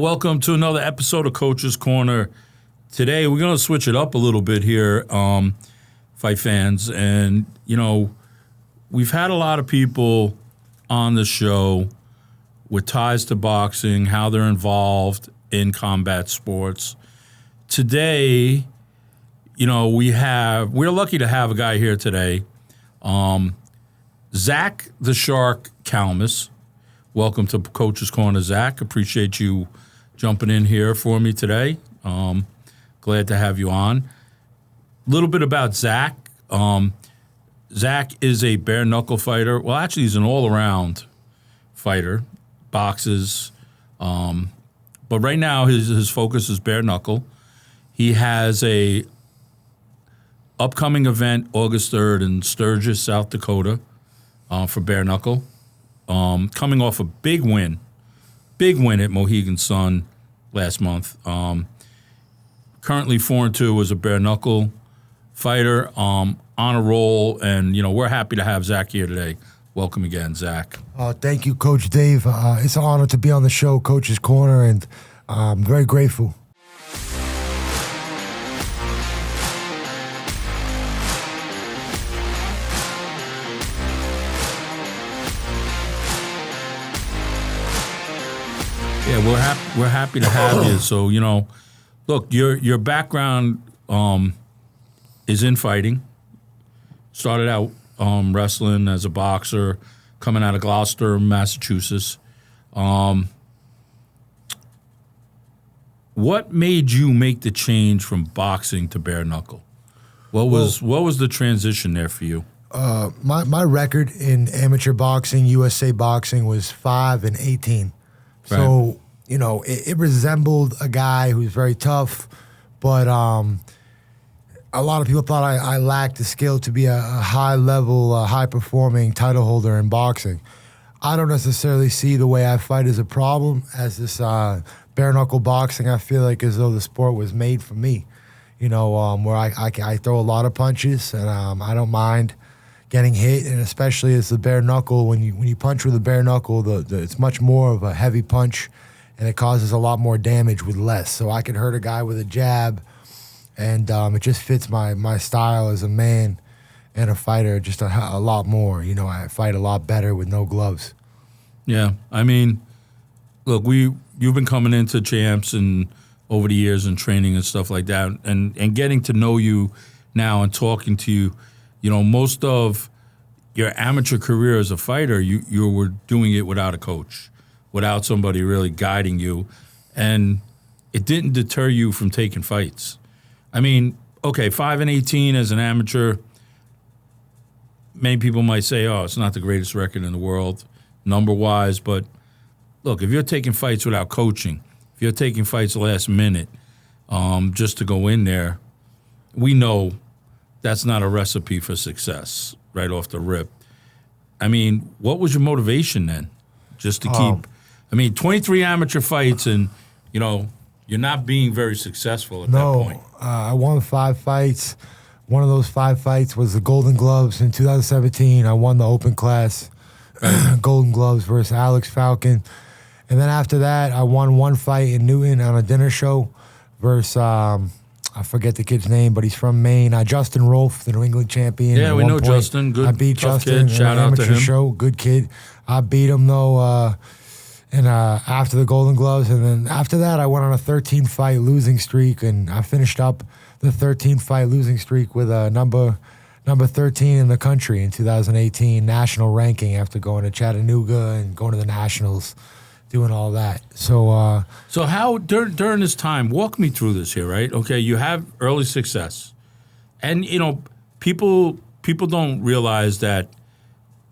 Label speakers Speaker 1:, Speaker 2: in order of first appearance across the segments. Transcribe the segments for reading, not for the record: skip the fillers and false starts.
Speaker 1: welcome to another episode of Coach's Corner. Today, we're going to switch it up a little bit here, fight fans. And, we've had a lot of people on the show with ties to boxing, how they're involved in combat sports. Today, we're lucky to have a guy here today, Zach the Shark Calmus. Welcome to Coach's Corner, Zach. Appreciate you jumping in here for me today. Glad to have you on. A little bit about Zach. Zach is a bare-knuckle fighter. Well, actually, he's an all-around fighter, boxes. But right now, his focus is bare-knuckle. He has a upcoming event August 3rd in Sturgis, South Dakota, for bare-knuckle. Coming off a big win at Mohegan Sun last month. Currently 4-2 as a bare-knuckle fighter, on a roll, and we're happy to have Zach here today. Welcome again, Zach.
Speaker 2: Thank you, Coach Dave. It's an honor to be on the show, Coach's Corner, and I'm very grateful.
Speaker 1: Yeah, we're happy to have you. So, look, your background is in fighting. Started out wrestling as a boxer, coming out of Gloucester, Massachusetts. What made you make the change from boxing to bare knuckle? What was the transition there for you?
Speaker 2: My record in amateur boxing, USA boxing, was 5-18. So, it resembled a guy who's very tough, but a lot of people thought I lacked the skill to be a high-level, high-performing title holder in boxing. I don't necessarily see the way I fight as a problem. As this bare-knuckle boxing, I feel like as though the sport was made for me, where I throw a lot of punches, and I don't mind getting hit, and especially as the bare knuckle, when you punch with a bare knuckle, it's much more of a heavy punch, and it causes a lot more damage with less. So I can hurt a guy with a jab, and it just fits my style as a man and a fighter just a lot more. I fight a lot better with no gloves.
Speaker 1: Yeah, I mean, look, you've been coming into champs and over the years and training and stuff like that, and getting to know you now and talking to you. Most of your amateur career as a fighter, you were doing it without a coach, without somebody really guiding you, and it didn't deter you from taking fights. I mean, okay, 5-18 as an amateur, many people might say, oh, it's not the greatest record in the world, number-wise, but look, if you're taking fights without coaching, if you're taking fights last minute just to go in there, we know that's not a recipe for success right off the rip. I mean, what was your motivation then? Just to keep, 23 amateur fights and, you're not being very successful at that point.
Speaker 2: I won 5 fights. One of those 5 fights was the Golden Gloves in 2017. I won the open class Golden Gloves versus Alex Falcon. And then after that, I won 1 fight in Newton on a dinner show versus I forget the kid's name, but he's from Maine. Justin Rolfe, the New England champion.
Speaker 1: Yeah, we know Justin. Good,
Speaker 2: I beat
Speaker 1: tough
Speaker 2: Justin
Speaker 1: kid. Shout out to him.
Speaker 2: Show. Good kid. I beat him, though, after the Golden Gloves. And then after that, I went on a 13-fight losing streak, and I finished up the 13-fight losing streak with a number 13 in the country in 2018 national ranking after going to Chattanooga and going to the Nationals, doing all that. So
Speaker 1: how during this time, walk me through this here, right? Okay, you have early success, and people don't realize that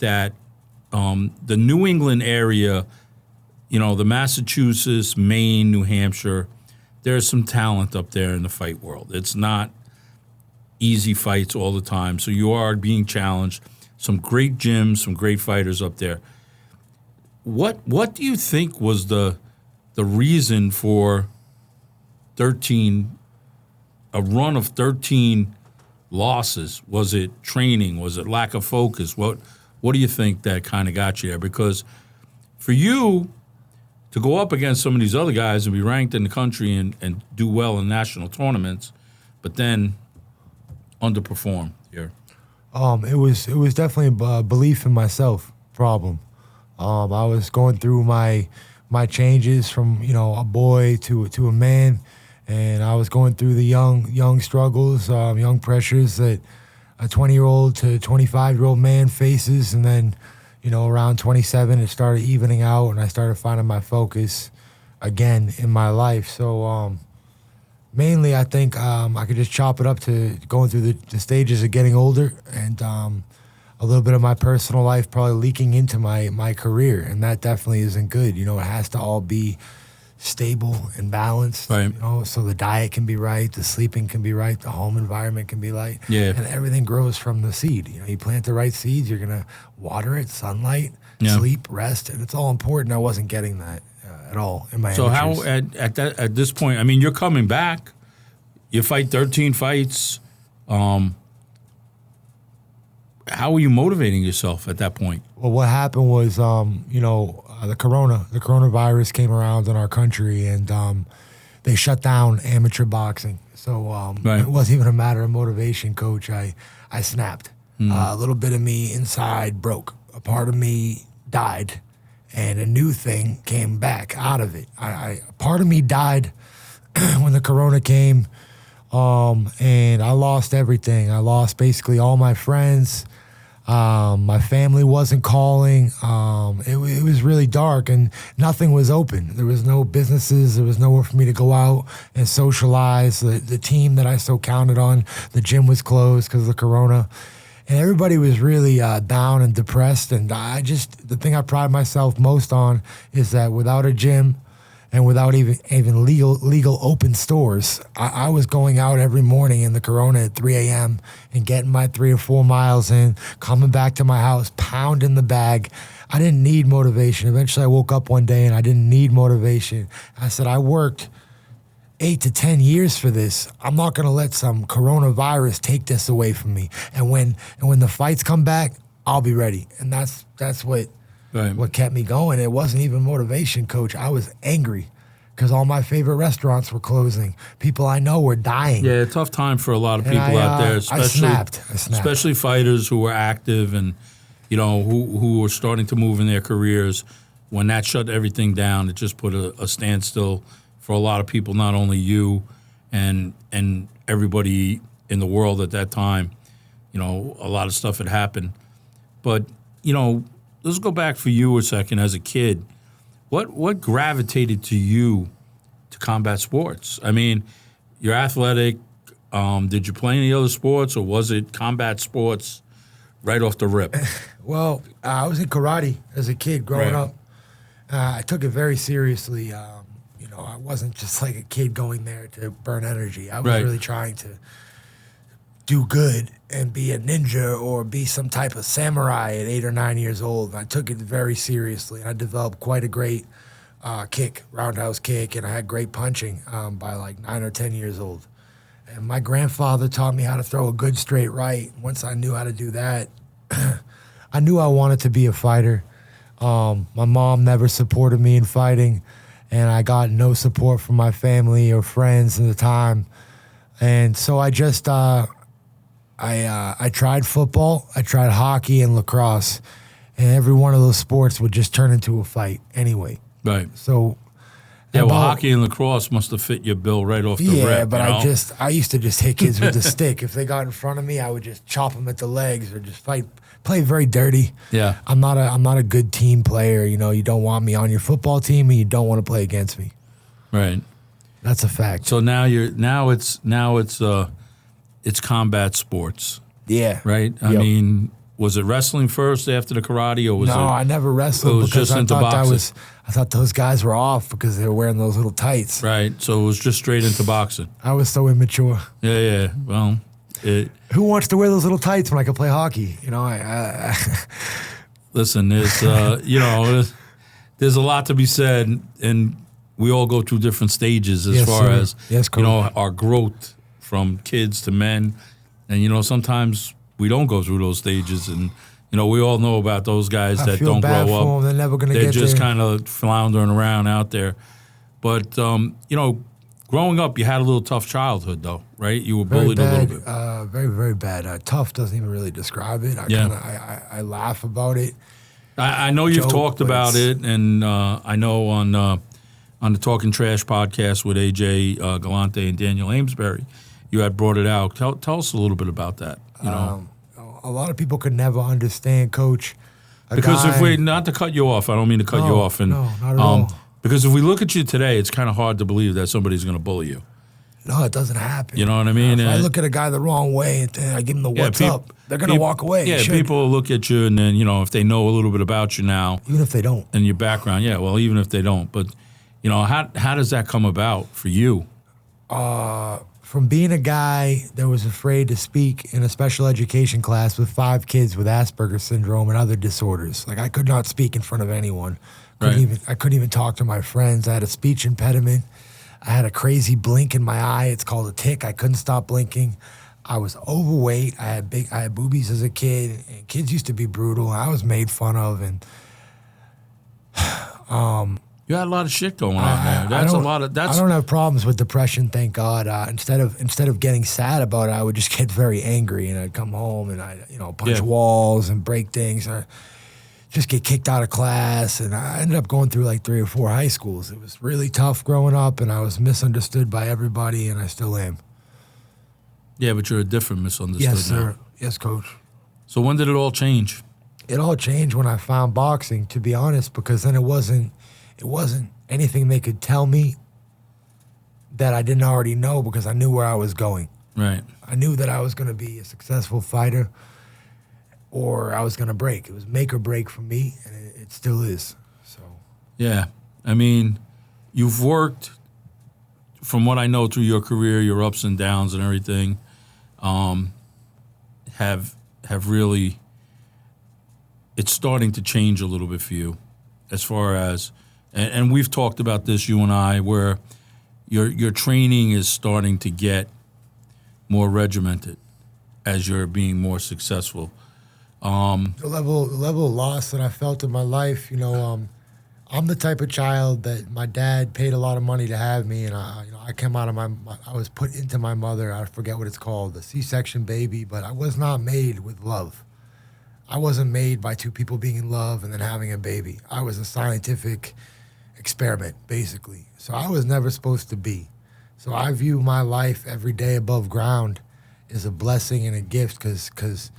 Speaker 1: the New England area, the Massachusetts, Maine, New Hampshire, there's some talent up there in the fight world. It's not easy fights all the time, so you are being challenged. Some great gyms, some great fighters up there. What do you think was the reason for a run of 13 losses? Was it training? Was it lack of focus? What do you think that kind of got you there? Because for you to go up against some of these other guys and be ranked in the country and do well in national tournaments, but then underperform here?
Speaker 2: It was definitely a belief in myself problem. I was going through my changes from a boy to a man, and I was going through the young struggles, young pressures that a 20-year-old to 25-year-old man faces, and then around 27 it started evening out, and I started finding my focus again in my life. So mainly I think I could just chop it up to going through the stages of getting older, and a little bit of my personal life probably leaking into my career, and that definitely isn't good. It has to all be stable and balanced,
Speaker 1: right?
Speaker 2: So the diet can be right, the sleeping can be right, the home environment can be right, and everything grows from the seed. You plant the right seeds, you're gonna water it, sunlight, sleep, rest, and it's all important. I wasn't getting that at all in my.
Speaker 1: So
Speaker 2: amateurs.
Speaker 1: how at this point? I mean, you're coming back. You fight 13 fights. How were you motivating yourself at that point?
Speaker 2: Well, what happened was, the coronavirus came around in our country, and they shut down amateur boxing. So It wasn't even a matter of motivation, Coach. I snapped. A little bit of me inside broke. A part of me died, and a new thing came back out of it. A part of me died when the corona came, and I lost everything. I lost basically all my friends. My family wasn't calling. It was really dark, and nothing was open. There was no businesses. There was nowhere for me to go out and socialize. The team that I so counted on, the gym was closed because of the corona, and everybody was really down and depressed. And the thing I pride myself most on is that without a gym and without even legal open stores, I was going out every morning in the corona at 3 a.m. and getting my 3 or 4 miles in, coming back to my house, pounding the bag. I didn't need motivation. Eventually I woke up one day and I didn't need motivation. I said, I worked 8 to 10 years for this. I'm not gonna let some coronavirus take this away from me. And when the fights come back, I'll be ready. And that's what kept me going. It wasn't even motivation, Coach. I was angry because all my favorite restaurants were closing. People I know were dying.
Speaker 1: Yeah, tough time for a lot of people out there, especially
Speaker 2: I snapped.
Speaker 1: Especially fighters who were active and who were starting to move in their careers. When that shut everything down, it just put a standstill for a lot of people, not only you and everybody in the world at that time. A lot of stuff had happened. But, let's go back for you a second as a kid. What gravitated to you to combat sports? I mean, you're athletic. Did you play any other sports, or was it combat sports right off the rip?
Speaker 2: Well, I was in karate as a kid growing up. I took it very seriously. I wasn't just like a kid going there to burn energy. I was really trying to do good and be a ninja or be some type of samurai at 8 or 9 years old. I took it very seriously. I developed quite a great roundhouse kick, and I had great punching by like 9 or 10 years old. And my grandfather taught me how to throw a good straight right. Once I knew how to do that, I knew I wanted to be a fighter. My mom never supported me in fighting, and I got no support from my family or friends at the time. And so I just... I tried football, I tried hockey and lacrosse, and every one of those sports would just turn into a fight anyway.
Speaker 1: Right.
Speaker 2: So,
Speaker 1: hockey and lacrosse must have fit your bill right off the rip.
Speaker 2: Yeah, but I used to just hit kids with a stick. If they got in front of me, I would just chop them at the legs or just play very dirty.
Speaker 1: Yeah.
Speaker 2: I'm not a good team player. You don't want me on your football team, and you don't want to play against me.
Speaker 1: Right.
Speaker 2: That's a fact.
Speaker 1: So now it's combat sports.
Speaker 2: Yeah.
Speaker 1: Right? I mean, was it wrestling first after the karate, or was it?
Speaker 2: No, I never wrestled because
Speaker 1: just into boxing?
Speaker 2: I thought those guys were off because they were wearing those little tights.
Speaker 1: Right. So it was just straight into boxing.
Speaker 2: I was so immature.
Speaker 1: Yeah. Well,
Speaker 2: who wants to wear those little tights when I can play hockey?
Speaker 1: Listen, there's there's a lot to be said, and we all go through different stages as far as our growth from kids to men. And, sometimes we don't go through those stages, and, we all know about those guys
Speaker 2: I
Speaker 1: that
Speaker 2: feel
Speaker 1: don't
Speaker 2: bad
Speaker 1: grow
Speaker 2: for
Speaker 1: up.
Speaker 2: them. They're never going to
Speaker 1: They're
Speaker 2: get
Speaker 1: just
Speaker 2: there.
Speaker 1: kind of floundering around out there. But, growing up, you had a little tough childhood, though, right? You were
Speaker 2: Very
Speaker 1: bullied a
Speaker 2: bad,
Speaker 1: little bit.
Speaker 2: very, very bad. Tough doesn't even really describe it. I laugh about it.
Speaker 1: I know you've
Speaker 2: joke,
Speaker 1: talked
Speaker 2: but
Speaker 1: about
Speaker 2: it's-
Speaker 1: it, and I know on the Talking Trash podcast with AJ Galante and Daniel Amesbury, you had brought it out. Tell us a little bit about that.
Speaker 2: A lot of people could never understand, Coach.
Speaker 1: Because if we, not to cut you off, I don't mean to cut you off.
Speaker 2: No, not at all.
Speaker 1: Because if we look at you today, it's kind of hard to believe that somebody's going to bully you.
Speaker 2: No, it doesn't happen.
Speaker 1: You know what I mean?
Speaker 2: If I look at a guy the wrong way and I give him the what's up, they're going to walk away.
Speaker 1: Yeah, people look at you, and then, if they know a little bit about you now.
Speaker 2: Even if they don't.
Speaker 1: And your background, yeah, well, even if they don't. But, how does that come about for you?
Speaker 2: From being a guy that was afraid to speak in a special education class with 5 kids with Asperger's syndrome and other disorders. Like, I could not speak in front of anyone. I couldn't even talk to my friends. I had a speech impediment. I had a crazy blink in my eye. It's called a tic. I couldn't stop blinking. I was overweight. I had boobies as a kid, and kids used to be brutal. I was made fun of, and
Speaker 1: You had a lot of shit going on there.
Speaker 2: I don't have problems with depression, thank God. Instead of getting sad about it, I would just get very angry, and I'd come home and I'd punch walls and break things, or just get kicked out of class. And I ended up going through like 3 or 4 high schools. It was really tough growing up, and I was misunderstood by everybody, and I still am.
Speaker 1: Yeah, but you're a different misunderstood
Speaker 2: Yes, sir.
Speaker 1: now.
Speaker 2: Yes, Coach.
Speaker 1: So when did it all change?
Speaker 2: It all changed when I found boxing, to be honest, because then it wasn't anything they could tell me that I didn't already know, because I knew where I was going.
Speaker 1: Right.
Speaker 2: I knew that I was going to be a successful fighter, or I was going to break. It was make or break for me, and it still is. So
Speaker 1: Yeah. I mean, you've worked, from what I know through your career, your ups and downs and everything, have really, it's starting to change a little bit for you as far as, and we've talked about this, you and I, where your training is starting to get more regimented as you're being more successful.
Speaker 2: the level of loss that I felt in my life, I'm the type of child that my dad paid a lot of money to have me, and I came out of I was put into my mother. I forget what it's called, the C-section baby, but I was not made with love. I wasn't made by 2 people being in love and then having a baby. I was a scientific experiment, basically. So I was never supposed to be. So I view my life every day above ground as a blessing and a gift, because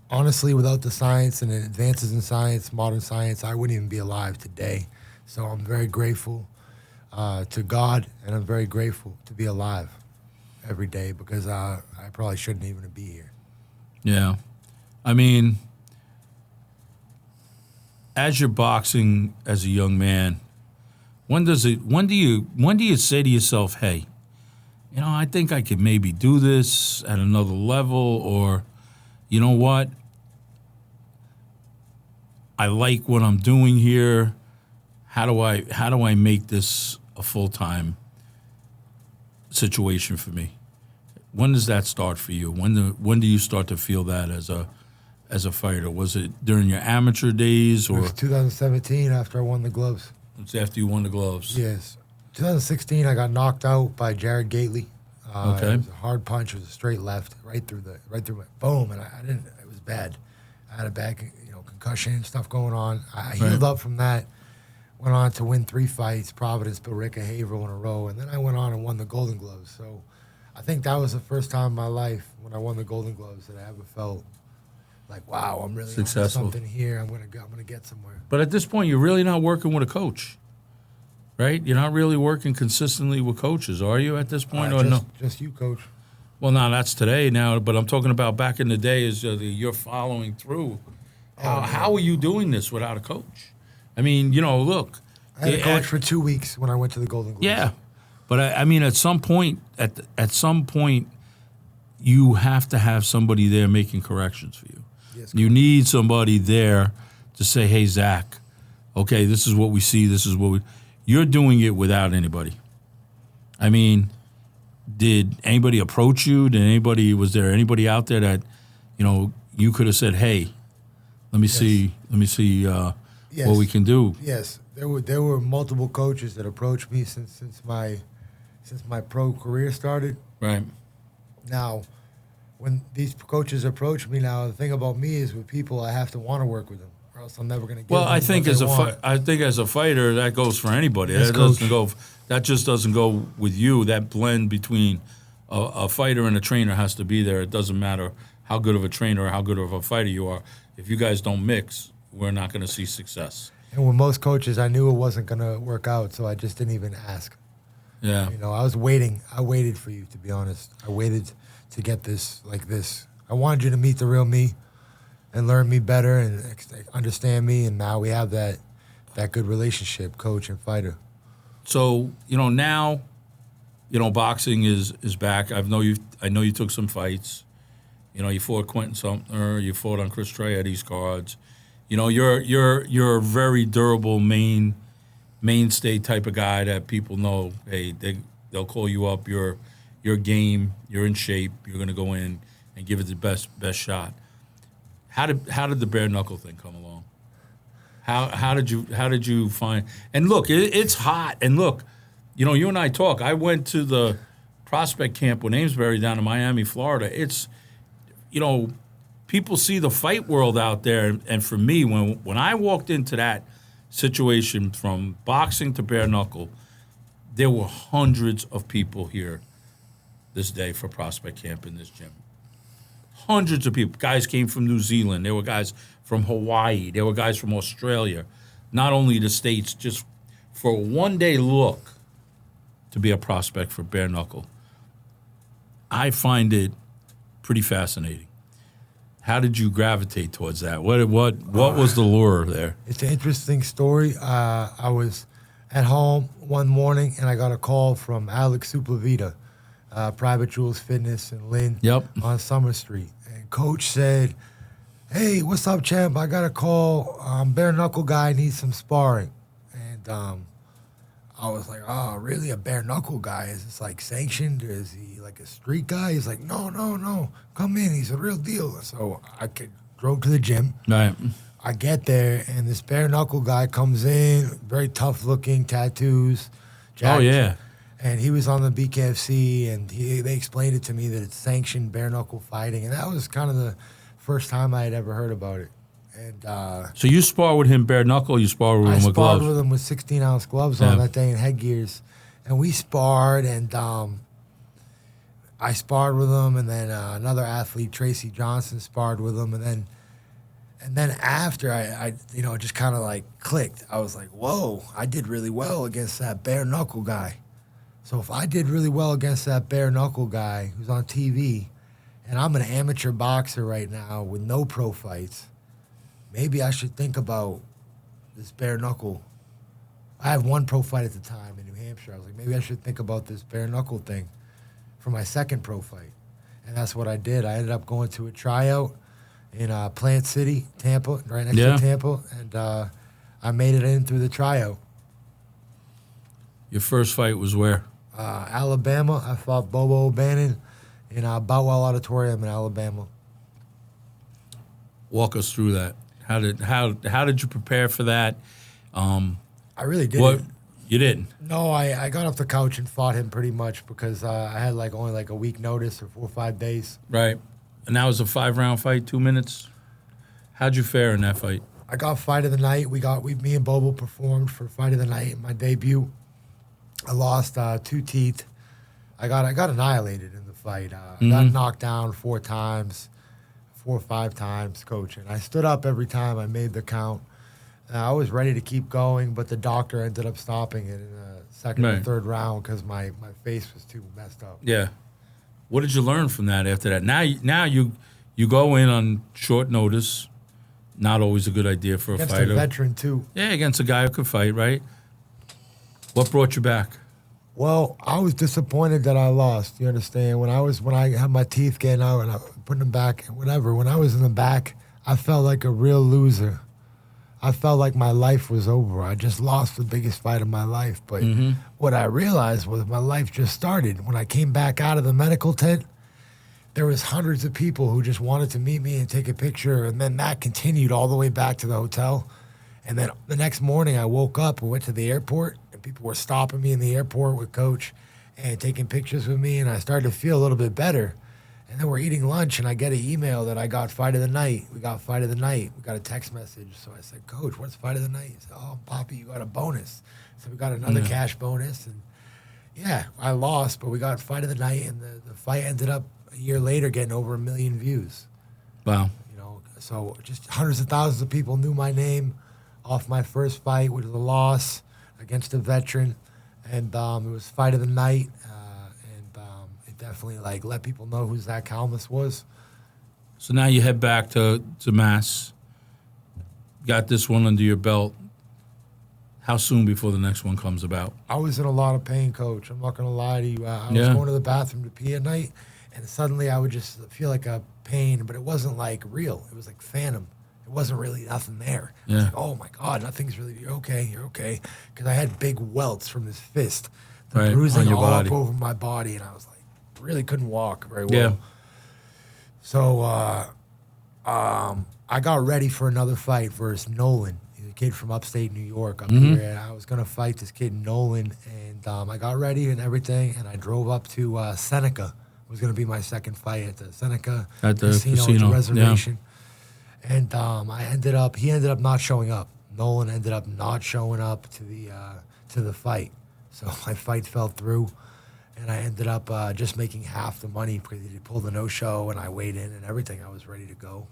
Speaker 2: honestly, without the science and the advances in science, modern science, I wouldn't even be alive today. So I'm very grateful to God, and I'm very grateful to be alive every day, because I probably shouldn't even be here.
Speaker 1: Yeah. I mean, as you're boxing as a young man, when do you say to yourself, hey, I think I could maybe do this at another level, or you know what? I like what I'm doing here. How do I make this a full-time situation for me? When does that start for you? When do you start to feel that as a fighter? Was it during your amateur days, or
Speaker 2: It was 2017 after I won the gloves.
Speaker 1: it's after you won the gloves?
Speaker 2: Yes. 2016, I got knocked out by Jared Gately.
Speaker 1: Okay.
Speaker 2: It was a hard punch. It was a straight left, right through my boom, and I didn't. It was bad. I had a bad, concussion and stuff going on. I healed up from that. Went on to win 3 fights, Providence, Billerica, Haverhill in a row, and then I went on and won the Golden Gloves. So I think that was the first time in my life when I won the Golden Gloves that I ever felt like, wow, I'm really
Speaker 1: Successful.
Speaker 2: on something here. I'm gonna get somewhere.
Speaker 1: But at this point, you're really not working with a coach, right? You're not really working consistently with coaches, are you, at this point, or no?
Speaker 2: Just you, Coach.
Speaker 1: Well, no, that's today now, but I'm talking about back in the day, is you're following through. How are you doing this without a coach? I mean, look.
Speaker 2: I had a coach for 2 weeks when I went to the Golden Gloves.
Speaker 1: Yeah, but I mean, at some point, you have to have somebody there making corrections for you.
Speaker 2: Yes,
Speaker 1: You need somebody there to say, hey, Zach, okay, this is what we see, this is what we... You're doing it without anybody. I mean, did anybody approach you? Was there anybody out there that, you could have said, hey, Let me see. Let me see
Speaker 2: Yes.
Speaker 1: what we can do.
Speaker 2: Yes, there were multiple coaches that approached me since my pro career started.
Speaker 1: Right.
Speaker 2: Now, when these coaches approach me now, the thing about me is with people, I have to want to work with them, or else I'm never going to get.
Speaker 1: Well, I think as a fighter, that goes for anybody.
Speaker 2: Yes,
Speaker 1: That doesn't go. That just doesn't go with you. That blend between a fighter and a trainer has to be there. It doesn't matter how good of a trainer or how good of a fighter you are. If you guys don't mix, we're not going to see success.
Speaker 2: And with most coaches, I knew it wasn't going to work out, so I just didn't even ask.
Speaker 1: Yeah.
Speaker 2: You know, I was waiting. I waited for you, to be honest. I waited to get this like this. I wanted you to meet the real me and learn me better and understand me, and now we have that good relationship, coach and fighter.
Speaker 1: So, now, boxing is back. I know you took some fights. You fought Quentin Sumner, you fought on Chris Traetti's cards. You're a very durable mainstay type of guy that people know, hey, they'll call you up, you're game, you're in shape, you're going to go in and give it the best shot. How did the bare-knuckle thing come along? How did you find? And look, it's hot. And look, you and I talk. I went to the prospect camp with Amesbury down in Miami, Florida. It's, people see the fight world out there. And for me, when I walked into that situation from boxing to bare-knuckle, there were hundreds of people here this day for prospect camp in this gym. Hundreds of people. Guys came from New Zealand. There were guys from Hawaii. There were guys from Australia. Not only the States, just for a one-day look to be a prospect for bare-knuckle. I find it pretty fascinating. How did you gravitate towards that? What was the lure there?
Speaker 2: It's an interesting story. I was at home one morning, and I got a call from Alex Suplavita, Private Jewels Fitness in Lynn on Summer Street. And Coach said, hey, what's up, champ? I got a call. Bare-knuckle guy needs some sparring. And I was like, oh, really? A bare-knuckle guy? Is this like sanctioned? Or is he like a street guy? He's like, no. Come in. He's a real deal. So I drove to the gym.
Speaker 1: Right.
Speaker 2: I get there, and this bare-knuckle guy comes in, very tough-looking, tattoos.
Speaker 1: Oh, yeah.
Speaker 2: And he was on the BKFC, and they explained it to me that it's sanctioned bare-knuckle fighting. And that was kind of the first time I had ever heard about it. And
Speaker 1: so you spar with him bare-knuckle, or you spar with him with gloves?
Speaker 2: I sparred with him with 16-ounce gloves on that day and headgears. And we sparred, and I sparred with him, and then another athlete, Tracy Johnson, sparred with him. And then after, I it just kind of like clicked. I was like, whoa, I did really well against that bare-knuckle guy. So if I did really well against that bare-knuckle guy who's on TV, and I'm an amateur boxer right now with no pro fights, maybe I should think about this bare-knuckle. I had one pro fight at the time in New Hampshire. I was like, maybe I should think about this bare-knuckle thing for my second pro fight. And that's what I did. I ended up going to a tryout in Plant City, Tampa, right next to Tampa, and I made it in through the tryout.
Speaker 1: Your first fight was where?
Speaker 2: Alabama. I fought Bobo O'Bannon in Boutwell Auditorium in Alabama.
Speaker 1: Walk us through that. How did you prepare for that?
Speaker 2: I really didn't.
Speaker 1: You didn't?
Speaker 2: No, I got off the couch and fought him pretty much because I had only a week notice or 4 or 5 days.
Speaker 1: Right. And that was a 5-round fight, 2 minutes. How'd you fare in that fight?
Speaker 2: I got fight of the night. Me and Bobo performed for fight of the night, my debut. I lost 2 teeth. I got annihilated in the fight. Got knocked down 4 or 5 times, coach. And I stood up every time I made the count. I was ready to keep going, but the doctor ended up stopping it in the second or third round because my face was too messed up.
Speaker 1: Yeah. What did you learn from that after that? Now you go in on short notice. Not always a good idea for a fighter.
Speaker 2: Against a veteran, too.
Speaker 1: Yeah, against a guy who could fight, right? What brought you back?
Speaker 2: Well, I was disappointed that I lost. You understand? When I had my teeth getting out and I put them back, whatever. When I was in the back, I felt like a real loser. I felt like my life was over. I just lost the biggest fight of my life. But what I realized was my life just started. When I came back out of the medical tent, there was hundreds of people who just wanted to meet me and take a picture. And then that continued all the way back to the hotel. And then the next morning I woke up and went to the airport, and people were stopping me in the airport with Coach and taking pictures with me. And I started to feel a little bit better. And then we're eating lunch, and I get an email that I got fight of the night. We got fight of the night. We got a text message. So I said, Coach, what's fight of the night? He said, oh, Poppy, you got a bonus. So we got another cash bonus. And yeah, I lost, but we got fight of the night, and the fight ended up a year later getting over 1 million views.
Speaker 1: Wow.
Speaker 2: You know, so just hundreds of thousands of people knew my name off my first fight, which was a loss against a veteran. And it was fight of the night. It definitely like let people know who Zach Calmus was.
Speaker 1: So now you head back to Mass. Got this one under your belt. How soon before the next one comes about?
Speaker 2: I was in a lot of pain, Coach. I'm not going to lie to you. I was going to the bathroom to pee at night, and suddenly I would just feel like a pain, but it wasn't like real. It was like phantom. It wasn't really nothing there. I was like, oh, my God, nothing's really, you're okay. Because I had big welts from this fist. The bruising all up over my body, and I was like, really couldn't walk very well.
Speaker 1: Yeah.
Speaker 2: So I got ready for another fight versus Nolan. He's a kid from upstate New York up here. And I was going to fight this kid, Nolan, and I got ready and everything, and I drove up to Seneca. It was going to be my second fight at the Seneca casino. At the reservation. Yeah. And he ended up not showing up. Nolan ended up not showing up to the fight. So my fight fell through. And I ended up just making half the money because he pulled a no-show, and I weighed in and everything. I was ready to go.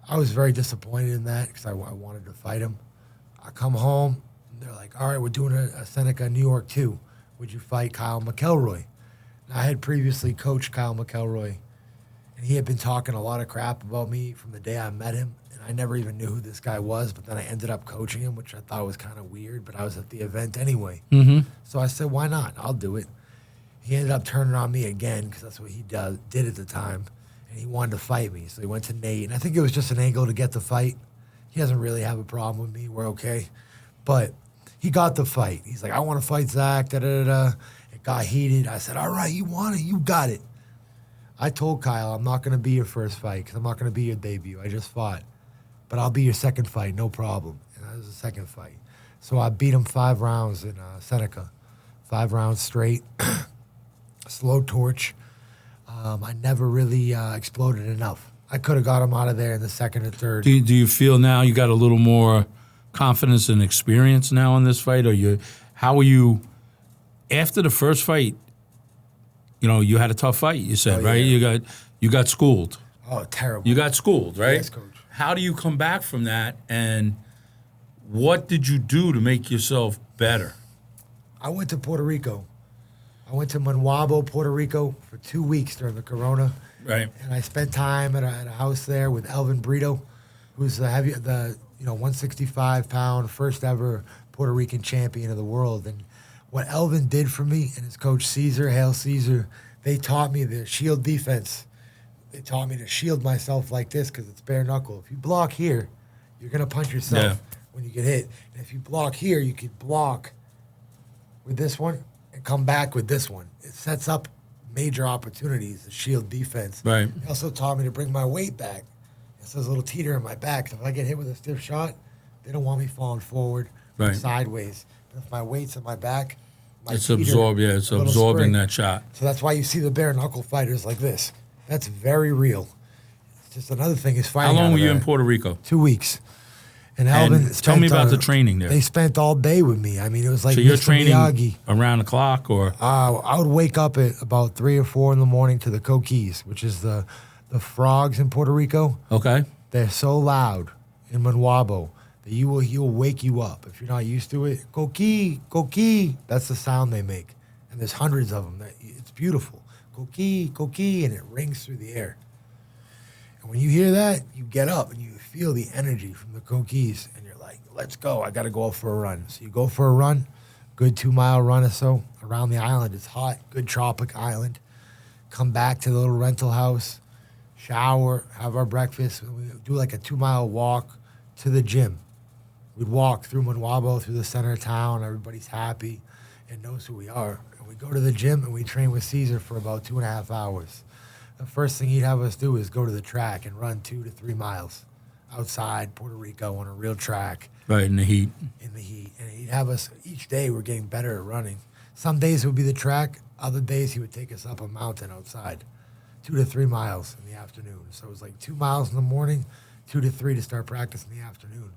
Speaker 2: I was very disappointed in that because I wanted to fight him. I come home, and they're like, all right, we're doing a Seneca New York too. Would you fight Kyle McElroy? And I had previously coached Kyle McElroy, and he had been talking a lot of crap about me from the day I met him. And I never even knew who this guy was, but then I ended up coaching him, which I thought was kind of weird, but I was at the event anyway. So I said, why not? I'll do it. He ended up turning on me again because that's what he did at the time, and he wanted to fight me. So he went to Nate, and I think it was just an angle to get the fight. He doesn't really have a problem with me. We're okay. But he got the fight. He's like, I want to fight Zach, da-da-da-da. It got heated. I said, all right, you want it? You got it. I told Kyle, I'm not going to be your first fight because I'm not going to be your debut. I just fought. But I'll be your second fight, no problem. And that was the second fight. So I beat him 5 rounds in Seneca, 5 rounds straight. Slow torch. I never really exploded enough. I could have got him out of there in the second or third.
Speaker 1: Do you feel now you got a little more confidence and experience now in this fight? Or how are you after the first fight? You know, you had a tough fight. You said right. You got schooled.
Speaker 2: Oh, terrible.
Speaker 1: You got schooled, right?
Speaker 2: Yes, Coach.
Speaker 1: How do you come back from that? And what did you do to make yourself better?
Speaker 2: I went to Puerto Rico. I went to Monwabo, Puerto Rico for 2 weeks during the Corona.
Speaker 1: Right.
Speaker 2: And I spent time at a house there with Elvin Brito, who's the 165-pound first ever Puerto Rican champion of the world. And what Elvin did for me and his coach Caesar, Hail Caesar, they taught me the shield defense. They taught me to shield myself like this because it's bare knuckle. If you block here, you're going to punch yourself when you get hit. And if you block here, you could block with this one and come back with this one. It sets up major opportunities, the shield defense.
Speaker 1: Right.
Speaker 2: He also taught me to bring my weight back. It's this little teeter in my back. So if I get hit with a stiff shot, they don't want me falling forward or sideways. But if my weight's in my back, it's absorbing that shot. So that's why you see the bare knuckle fighters like this. That's very real. It's just another thing is fighting.
Speaker 1: How long were you in Puerto Rico?
Speaker 2: 2 weeks. And Elvin
Speaker 1: tell me about the training there.
Speaker 2: They spent all day with me. I mean, it was like
Speaker 1: so you're
Speaker 2: Mr.
Speaker 1: training
Speaker 2: Miyagi.
Speaker 1: Around the clock, or
Speaker 2: I would wake up at about 3 or 4 in the morning to the coquis, which is the frogs in Puerto Rico.
Speaker 1: Okay,
Speaker 2: they're so loud in Monwabo that he'll wake you up if you're not used to it. Coquis, coquis. That's the sound they make, and there's hundreds of them. It's beautiful. Coquis, coquis, and it rings through the air. And when you hear that, you get up and you feel the energy from the coquis, and you're like, let's go. I got to go out for a run. So you go for a run, good 2-mile run or so around the island. It's hot, good tropic island. Come back to the little rental house, shower, have our breakfast. We do like a 2-mile walk to the gym. We'd walk through Monwabo, through the center of town. Everybody's happy and knows who we are. And we go to the gym and we train with Caesar for about 2.5 hours. the first thing he'd have us do is go to the track and run 2 to 3 miles outside Puerto Rico on a real track.
Speaker 1: Right, in the heat.
Speaker 2: In the heat. And he'd have us, each day we're getting better at running. Some days it would be the track. Other days he would take us up a mountain outside, 2 to 3 miles in the afternoon. So it was like 2 miles in the morning, 2 to 3 to start practice in the afternoon.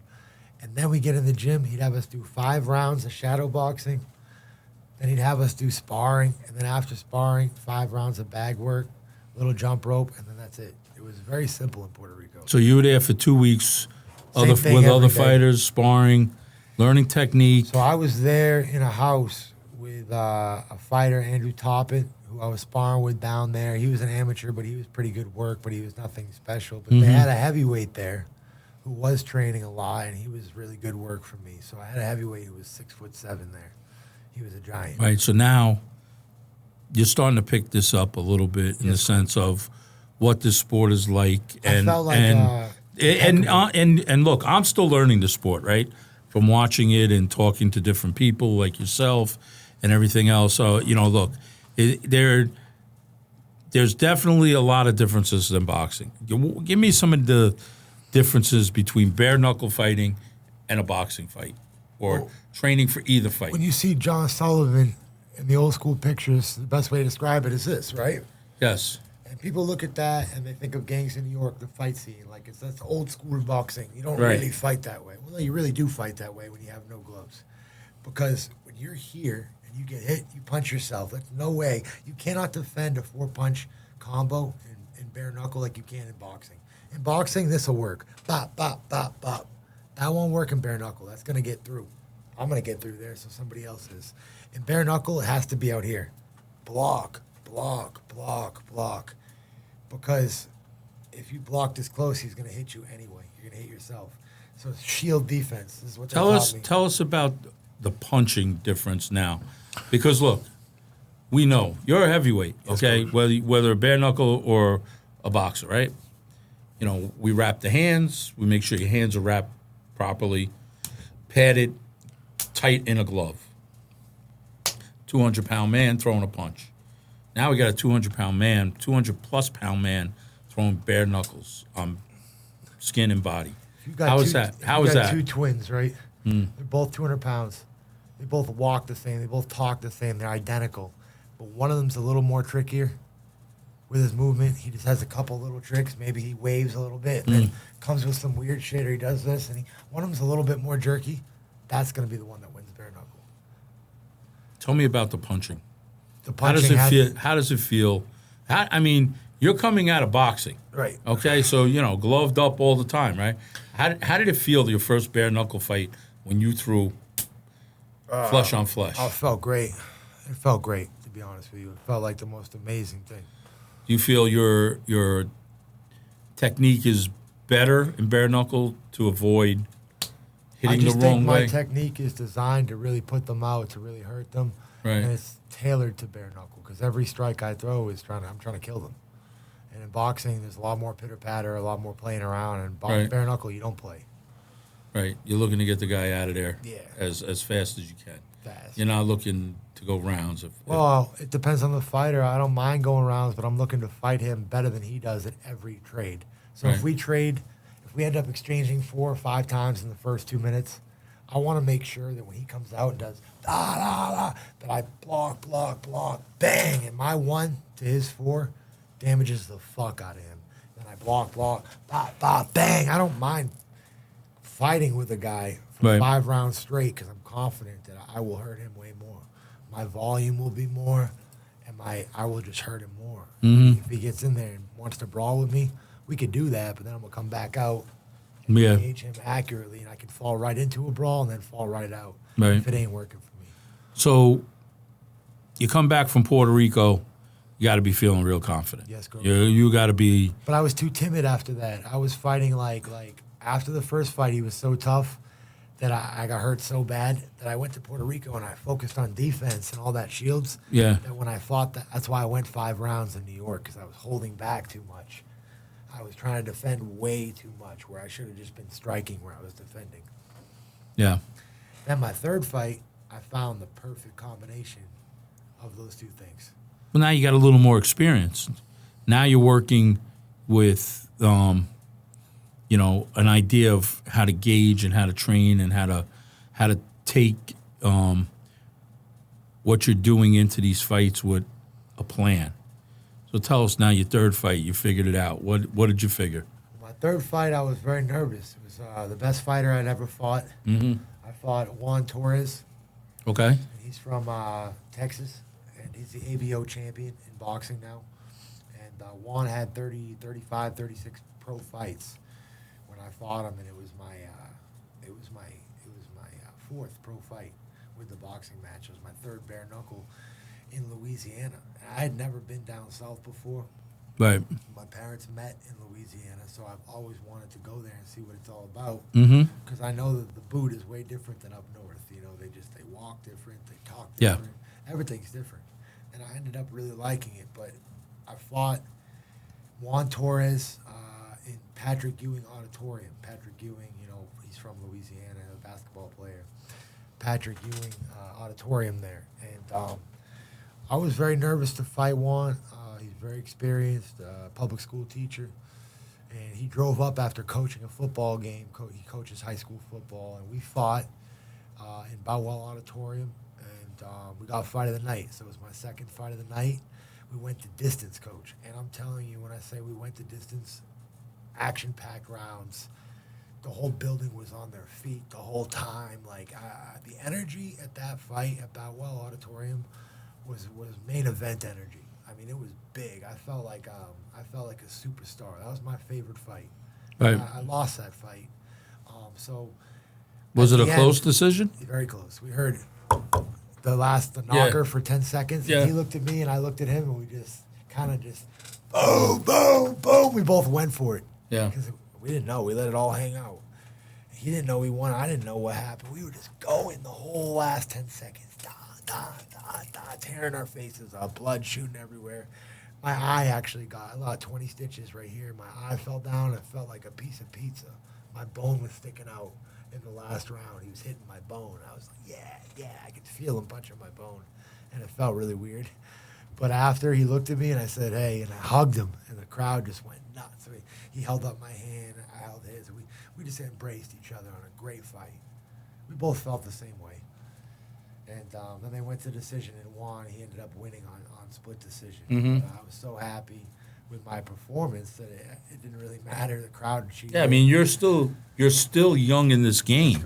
Speaker 2: And then we get in the gym. He'd have us do 5 rounds of shadow boxing. Then he'd have us do sparring. And then after sparring, 5 rounds of bag work, little jump rope, and then that's it. It was very simple in Puerto Rico.
Speaker 1: So you were there for 2 weeks with
Speaker 2: every
Speaker 1: other
Speaker 2: day.
Speaker 1: fighters, sparring, learning technique.
Speaker 2: So I was there in a house with a fighter, Andrew Toppin, who I was sparring with down there. He was an amateur, but he was pretty good work, but he was nothing special. But they had a heavyweight there who was training a lot, and he was really good work for me. So I had a heavyweight who was 6'7" there. He was a giant.
Speaker 1: Right, so now you're starting to pick this up a little bit in the sense of what this sport is like. And,
Speaker 2: I felt like
Speaker 1: and look, I'm still learning the sport, right? From watching it and talking to different people like yourself and everything else. So, look, there's definitely a lot of differences in boxing. Give me some of the differences between bare-knuckle fighting and a boxing fight or training for either fight.
Speaker 2: When you see John Sullivan in the old school pictures, the best way to describe it is this, right?
Speaker 1: Yes.
Speaker 2: And people look at that and they think of gangs in New York, the fight scene, like that's old school boxing. You don't
Speaker 1: Right.
Speaker 2: really fight that way. Well, no, you really do fight that way when you have no gloves. Because when you're here and you get hit, you punch yourself. That's no way. You cannot defend a 4-punch combo in bare knuckle like you can in boxing. In boxing, this will work. Bop, bop, bop, bop. That won't work in bare knuckle. That's going to get through. I'm going to get through there, so somebody else is. In bare knuckle, it has to be out here. Block, block, block, block. Because if you block this close, he's going to hit you anyway. You're going to hit yourself. So it's shield defense. This is what they taught me.
Speaker 1: Tell us about the punching difference now. Because, look, we know you're a heavyweight, okay? Whether a bare knuckle or a boxer, right? We wrap the hands. We make sure your hands are wrapped properly, padded, tight in a glove. 200-pound man throwing a punch. Now we got a 200-pound man, 200-plus pound man throwing bare knuckles on skin and body. How is that? How is that?
Speaker 2: 2 twins, right? They're both 200 pounds. They both walk the same. They both talk the same. They're identical. But one of them's a little more trickier with his movement. He just has a couple little tricks. Maybe he waves a little bit and then comes with some weird shit, or he does this. And one of them's a little bit more jerky. That's going to be the one that wins bare knuckle.
Speaker 1: Tell me about the punching.
Speaker 2: The punching
Speaker 1: How does it feel? You're coming out of boxing.
Speaker 2: Right.
Speaker 1: Okay, so, gloved up all the time, right? How did it feel, your first bare-knuckle fight, when you threw flesh on flesh?
Speaker 2: Oh, it felt great. It felt great, to be honest with you. It felt like the most amazing thing.
Speaker 1: Do you feel your technique is better in bare-knuckle to avoid hitting the wrong way?
Speaker 2: I just think my technique is designed to really put them out, to really hurt them.
Speaker 1: Right.
Speaker 2: And it's tailored to bare knuckle because every strike I throw is I'm trying to kill them. And in boxing, there's a lot more pitter patter, a lot more playing around. And
Speaker 1: Right.
Speaker 2: bare knuckle, you don't play.
Speaker 1: Right. You're looking to get the guy out of there
Speaker 2: Yeah.
Speaker 1: as fast as you can.
Speaker 2: Fast.
Speaker 1: You're not looking to go rounds.
Speaker 2: Well, it depends on the fighter. I don't mind going rounds, but I'm looking to fight him better than he does at every trade. So
Speaker 1: Right.
Speaker 2: if we end up exchanging 4 or 5 times in the first 2 minutes, I want to make sure that when he comes out and does da da da, that I block, block, block, bang, and my 1 to his 4 damages the fuck out of him. Then I block, block, bop, bop, bang. I don't mind fighting with a guy for
Speaker 1: Right.
Speaker 2: 5 rounds straight because I'm confident that I will hurt him way more. My volume will be more, and I will just hurt him more. If he gets in there and wants to brawl with me, we could do that, but then I'm going to come back out and
Speaker 1: Yeah.
Speaker 2: engage him accurately, and I can fall right into a brawl and then fall right out
Speaker 1: Right.
Speaker 2: if it ain't working for me.
Speaker 1: So you come back from Puerto Rico, you got to be feeling real confident.
Speaker 2: Yes, girl.
Speaker 1: You got to be.
Speaker 2: But I was too timid after that. I was fighting like after the first fight, he was so tough that I got hurt so bad that I went to Puerto Rico and I focused on defense and all that shields.
Speaker 1: Yeah.
Speaker 2: That when I fought that's why I went 5 rounds in New York, because I was holding back too much. I was trying to defend way too much where I should have just been striking where I was defending.
Speaker 1: Yeah.
Speaker 2: Then my third fight, I found the perfect combination of those two things.
Speaker 1: Well, now you got a little more experience. Now you're working with, an idea of how to gauge and how to train and how to take what you're doing into these fights with a plan. So tell us now, your third fight, you figured it out. What did you figure?
Speaker 2: My third fight, I was very nervous. It was the best fighter I'd ever fought.
Speaker 1: Mm-hmm.
Speaker 2: I fought Juan Torres.
Speaker 1: Okay.
Speaker 2: He's from Texas, and he's the ABO champion in boxing now. And Juan had 30, 35, 36 pro fights when I fought him, and it was my fourth pro fight with the boxing match. It was my third Bare-Knuckle in Louisiana. And I had never been down south before.
Speaker 1: Right.
Speaker 2: My parents met in Louisiana, so I've always wanted to go there and see what it's all about.
Speaker 1: Mm-hmm.
Speaker 2: Because I know that the boot is way different than up north. You know, they walk different, they talk different. Yeah. Everything's different. And I ended up really liking it. But I fought Juan Torres in Patrick Ewing Auditorium. Patrick Ewing, he's from Louisiana, a basketball player. Patrick Ewing Auditorium there. And I was very nervous to fight Juan. He's very experienced, public school teacher. And he drove up after coaching a football game. He coaches high school football. And we fought in Bowell Auditorium. And we got fight of the night. So it was my second fight of the night. We went to distance, coach. And I'm telling you, when I say we went to distance, action-packed rounds. The whole building was on their feet the whole time. Like the energy at that fight at Bowell Auditorium was main event energy. I mean, it was big. I felt like a superstar. That was my favorite fight.
Speaker 1: Right.
Speaker 2: I lost that fight. So
Speaker 1: was it a close decision?
Speaker 2: Very close. We heard the knocker for 10 seconds.
Speaker 1: Yeah.
Speaker 2: And he looked at me and I looked at him, and we just kind of boom, boom, boom. We both went for it.
Speaker 1: Yeah.
Speaker 2: Because we didn't know. We let it all hang out. He didn't know we won. I didn't know what happened. We were just going the whole last 10 seconds. Tearing our faces up, blood shooting everywhere. My eye actually got 20 stitches right here. My eye fell down. It felt like a piece of pizza. My bone was sticking out in the last round. He was hitting my bone. I was like, yeah. I could feel him punching my bone. And it felt really weird. But after, he looked at me and I said, hey, and I hugged him. And the crowd just went nuts. So he held up my hand. I held his. We just embraced each other on a great fight. We both felt the same way. And then they went to decision, and Juan, he ended up winning on split decision.
Speaker 1: Mm-hmm.
Speaker 2: I was so happy with my performance that it didn't really matter. The crowd cheered.
Speaker 1: Yeah, I mean, you're still young in this game.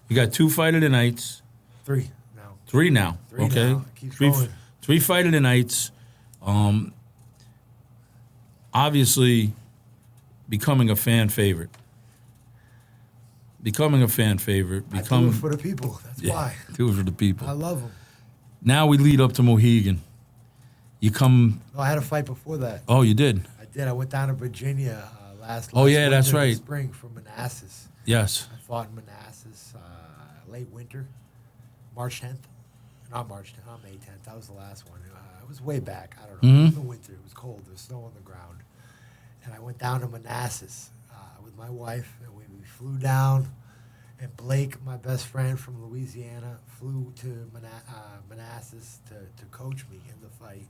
Speaker 1: You got 2 fight of the nights.
Speaker 2: 3 now.
Speaker 1: 3 now.
Speaker 2: 3
Speaker 1: okay.
Speaker 2: now. It keeps going.
Speaker 1: 3 fight of the nights. Obviously, becoming a fan favorite. I do it
Speaker 2: for the people. That's why.
Speaker 1: Do it for the people.
Speaker 2: I love them.
Speaker 1: Now we lead up to Mohegan. You come.
Speaker 2: No, I had a fight before that.
Speaker 1: Oh, you did?
Speaker 2: I did. I went down to Virginia last
Speaker 1: Oh, yeah, that's
Speaker 2: winter,
Speaker 1: right.
Speaker 2: Spring from Manassas.
Speaker 1: Yes.
Speaker 2: I fought in Manassas late winter, March 10th. Not March 10th, not May 10th. That was the last one. It was way back. I don't know. It was the winter. It was cold. There was snow on the ground. And I went down to Manassas with my wife, and we flew down. And Blake, my best friend from Louisiana, flew to Manassas to coach me in the fight.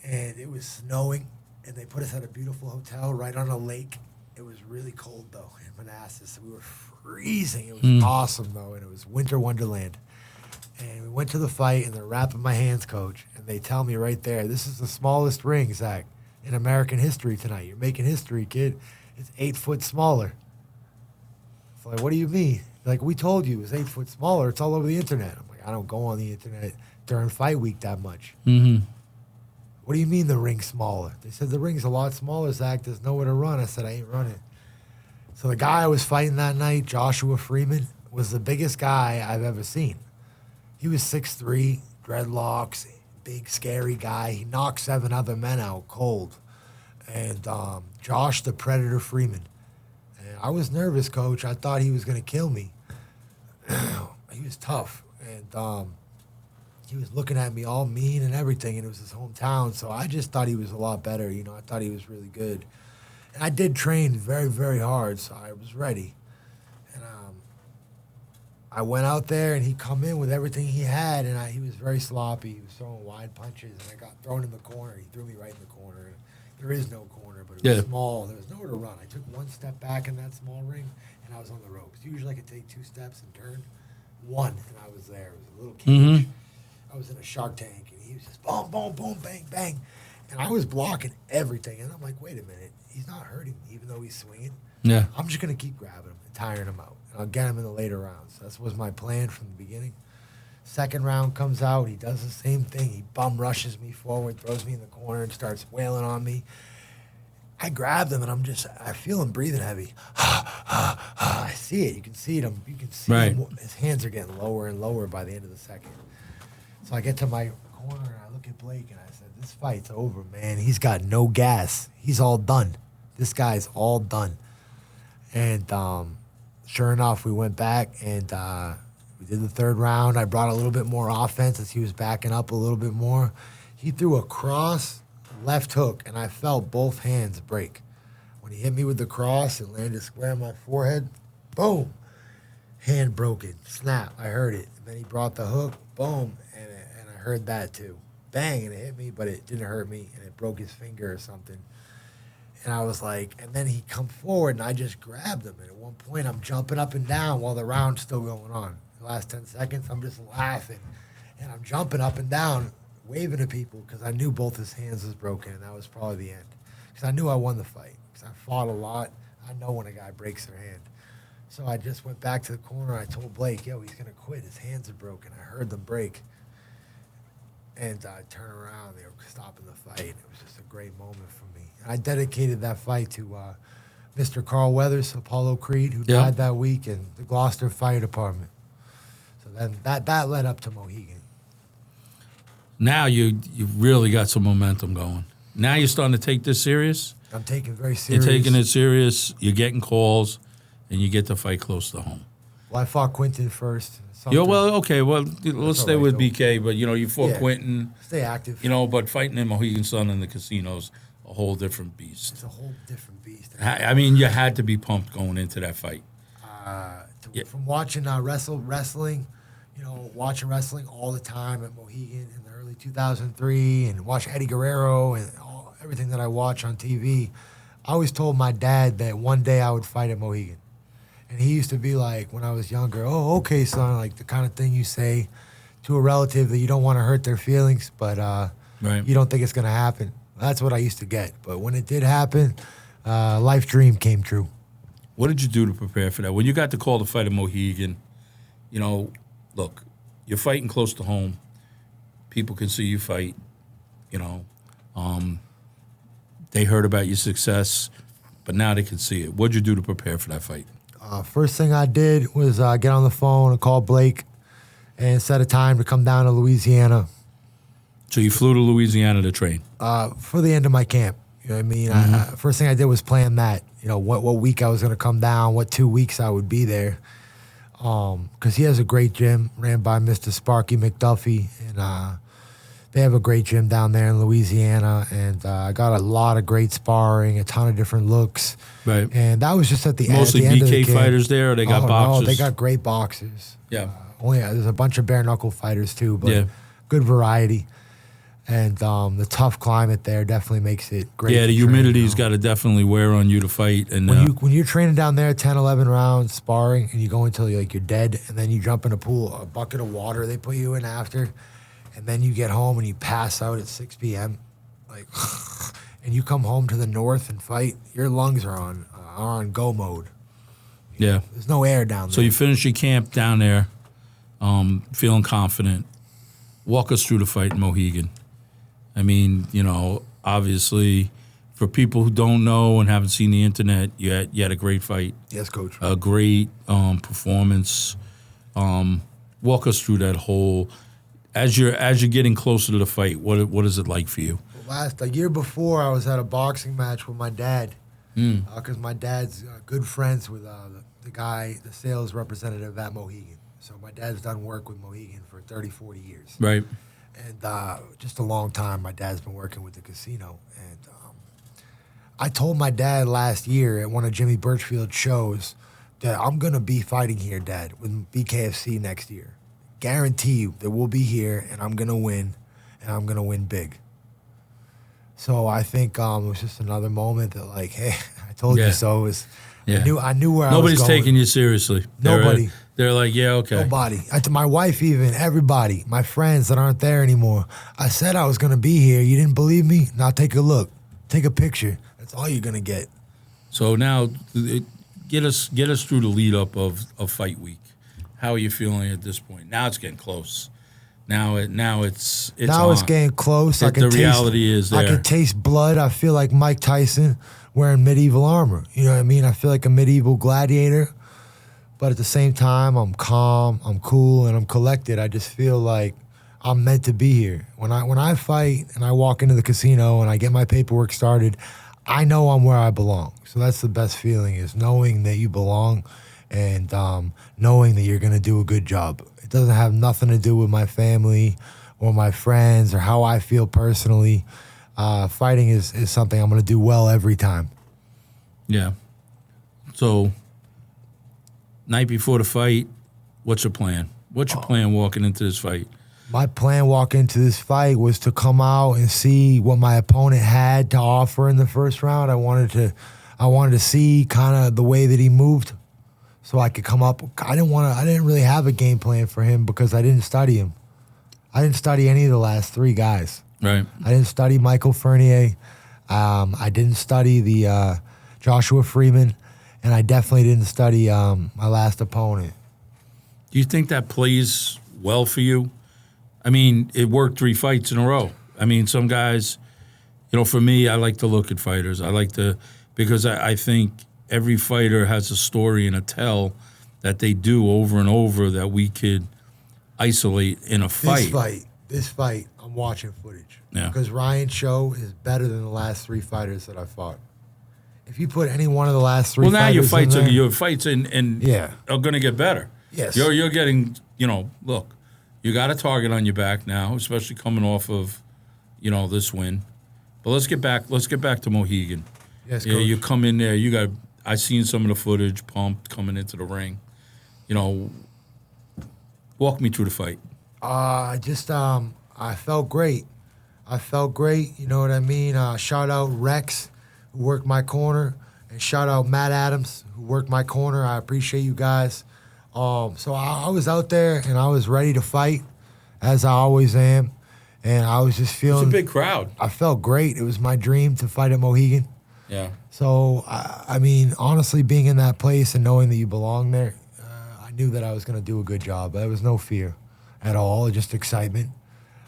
Speaker 2: And it was snowing, and they put us at a beautiful hotel right on a lake. It was really cold, though, in Manassas. We were freezing. It was awesome, though, and it was winter wonderland. And we went to the fight, and they're wrapping my hands, coach. And they tell me right there, this is the smallest ring, Zach, in American history tonight. You're making history, kid. It's 8 foot smaller. It's like, what do you mean? Like, we told you it was 8 foot smaller. It's all over the internet. I'm like, I don't go on the internet during fight week that much.
Speaker 1: Mm-hmm.
Speaker 2: What do you mean the ring's smaller? They said the ring's a lot smaller, Zach. There's nowhere to run. I said, I ain't running. So the guy I was fighting that night, Joshua Freeman, was the biggest guy I've ever seen. He was 6'3", dreadlocks, big, scary guy. He knocked 7 other men out cold. And Josh the Predator Freeman. I was nervous, coach. I thought he was going to kill me. He was tough. And he was looking at me all mean and everything, and it was his hometown. So I just thought he was a lot better. I thought he was really good. And I did train very, very hard, so I was ready. And I went out there, and he come in with everything he had, and he was very sloppy. He was throwing wide punches, and I got thrown in the corner. He threw me right in the corner. There is no corner, but it was small. There was nowhere to run. I took one step back in that small ring, and I was on the ropes. Usually I could take 2 steps and turn. One, and I was there. It was a little cage. I was in a Shark Tank, and he was just boom, boom, boom, bang, bang. And I was blocking everything, and I'm like, wait a minute. He's not hurting me, even though he's swinging.
Speaker 1: Yeah.
Speaker 2: I'm just going to keep grabbing him and tiring him out. And I'll get him in the later rounds. That was my plan from the beginning. Second round comes out. He does the same thing. He bum rushes me forward, throws me in the corner, and starts wailing on me. I grabbed him, and I feel him breathing heavy. I see it. You can see it. You can see him. His hands are getting lower and lower by the end of the second. So I get to my corner, and I look at Blake, and I said, this fight's over, man. He's got no gas. He's all done. This guy's all done. And sure enough, we went back, and we did the third round. I brought a little bit more offense as he was backing up a little bit more. He threw a cross left hook, and I felt both hands break. When he hit me with the cross and landed square on my forehead, boom, hand broken, snap. I heard it. And then he brought the hook, boom, and I heard that too. Bang, and it hit me, but it didn't hurt me, and it broke his finger or something. And I was like, and then he come forward, and I just grabbed him. And at one point, I'm jumping up and down while the round's still going on. The last 10 seconds, I'm just laughing, and I'm jumping up and down, waving to people because I knew both his hands was broken, and that was probably the end. Because I knew I won the fight. Because I fought a lot. I know when a guy breaks their hand. So I just went back to the corner. I told Blake, yo, he's going to quit. His hands are broken. I heard them break. And I turned around. They were stopping the fight. It was just a great moment for me. I dedicated that fight to Mr. Carl Weathers, Apollo Creed, who died that week, and the Gloucester Fire Department. So then that led up to Mohegan.
Speaker 1: Now you've really got some momentum going. Now you're starting to take this serious.
Speaker 2: I'm taking it very serious.
Speaker 1: You're taking it serious. You're getting calls, and you get to fight close to home.
Speaker 2: Well, I fought Quinton first.
Speaker 1: Okay. Well, let's stay with BK. But you fought Quinton.
Speaker 2: Stay active.
Speaker 1: But fighting in Mohegan Sun in the casinos, a whole different beast.
Speaker 2: It's a whole different beast.
Speaker 1: I mean, you had to be pumped going into that fight.
Speaker 2: From watching wrestling, watching wrestling all the time at Mohegan in the early 2003, and watch Eddie Guerrero and everything that I watch on TV. I always told my dad that one day I would fight at Mohegan. And he used to be like, when I was younger, oh, okay, son, like the kind of thing you say to a relative that you don't want to hurt their feelings, but you don't think it's going to happen. That's what I used to get. But when it did happen, life dream came true.
Speaker 1: What did you do to prepare for that? When you got the call to fight at Mohegan, look, you're fighting close to home. People can see you fight, They heard about your success, but now they can see it. What did you do to prepare for that fight?
Speaker 2: First thing I did was get on the phone and call Blake and set a time to come down to Louisiana.
Speaker 1: So you flew to Louisiana to train?
Speaker 2: For the end of my camp. You know what I mean?
Speaker 1: Mm-hmm.
Speaker 2: First thing I did was plan that. What week I was going to come down, what 2 weeks I would be there. Because he has a great gym ran by Mr. Sparky McDuffie. And they have a great gym down there in Louisiana. And I got a lot of great sparring, a ton of different looks.
Speaker 1: Right.
Speaker 2: And that was just at the
Speaker 1: Mostly
Speaker 2: end of the
Speaker 1: BK fighters there, or they got boxers?
Speaker 2: No, they got great boxers.
Speaker 1: Yeah.
Speaker 2: There's a bunch of bare-knuckle fighters too, but good variety. And the tough climate there definitely makes it great.
Speaker 1: Yeah, the humidity's got to definitely wear on you to fight. And
Speaker 2: when you're training down there 10, 11 rounds, sparring, and you go until you're dead, and then you jump in a pool, a bucket of water they put you in after, and then you get home and you pass out at 6 p.m., and you come home to the north and fight, your lungs are on go mode. There's no air down there.
Speaker 1: So you finish your camp down there, feeling confident. Walk us through the fight in Mohegan. I mean, obviously, for people who don't know and haven't seen the internet, you had a great fight.
Speaker 2: Yes, Coach.
Speaker 1: A great performance. Walk us through that whole. As you're getting closer to the fight, what is it like for you?
Speaker 2: A year before, I was at a boxing match with my dad, because my dad's good friends with the sales representative at Mohegan. So my dad's done work with Mohegan for 30, 40 years.
Speaker 1: Right.
Speaker 2: And just a long time, my dad's been working with the casino. And I told my dad last year at one of Jimmy Birchfield's shows Dad, I'm going to be fighting here, Dad, with BKFC next year. Guarantee you that we'll be here, and I'm going to win, and I'm going to win big. So I think it was just another moment that, like, hey, I told you so. It was, I knew where I was going.
Speaker 1: Nobody's taking you seriously.
Speaker 2: Nobody.
Speaker 1: They're like, yeah, okay.
Speaker 2: Nobody. To my wife even, everybody, my friends that aren't there anymore. I said I was going to be here. You didn't believe me? Now take a look. Take a picture. That's all you're going to get.
Speaker 1: So now, get us through the lead up of fight week. How are you feeling at this point? Now it's getting close. Now it's
Speaker 2: getting close.
Speaker 1: The reality is there.
Speaker 2: I can taste blood. I feel like Mike Tyson wearing medieval armor. You know what I mean? I feel like a medieval gladiator. But at the same time, I'm calm, I'm cool, and I'm collected. I just feel like I'm meant to be here. When I fight and I walk into the casino and I get my paperwork started, I know I'm where I belong. So that's the best feeling, is knowing that you belong and knowing that you're going to do a good job. It doesn't have nothing to do with my family or my friends or how I feel personally. Fighting is something I'm going to do well every time.
Speaker 1: Yeah. So, night before the fight, what's your plan? What's your plan walking into this fight?
Speaker 2: My plan walking into this fight was to come out and see what my opponent had to offer in the first round. I wanted to see kind of the way that he moved, so I could come up. I didn't really have a game plan for him because I didn't study him. I didn't study any of the last three guys.
Speaker 1: Right.
Speaker 2: I didn't study Michael Fournier. I didn't study the Joshua Freeman, and I definitely didn't study my last opponent.
Speaker 1: Do you think that plays well for you? I mean, it worked 3 fights in a row. I mean, some guys, for me, I like to look at fighters. Because I think every fighter has a story and a tell that they do over and over that we could isolate in a fight.
Speaker 2: This fight, I'm watching footage.
Speaker 1: Yeah.
Speaker 2: Because Ryan Cho is better than the last 3 fighters that I fought. If you put any one of the last 3
Speaker 1: now
Speaker 2: fighters
Speaker 1: your fights are going to get better.
Speaker 2: Yes.
Speaker 1: You're getting, look, you got a target on your back now, especially coming off of, this win. But let's get back to Mohegan.
Speaker 2: Yes,
Speaker 1: yeah,
Speaker 2: Coach.
Speaker 1: you come in there, I seen some of the footage pumped coming into the ring. Walk me through the fight.
Speaker 2: I felt great. You know what I mean? Shout out Rex, who worked my corner, and shout out Matt Adams, who worked my corner. I appreciate you guys. So I was out there and I was ready to fight, as I always am, and I was just feeling.
Speaker 1: It's a big crowd.
Speaker 2: I felt great. It was my dream to fight at Mohegan.
Speaker 1: Yeah.
Speaker 2: So I mean, honestly, being in that place and knowing that you belong there, I knew that I was going to do a good job. There was no fear at all, just excitement.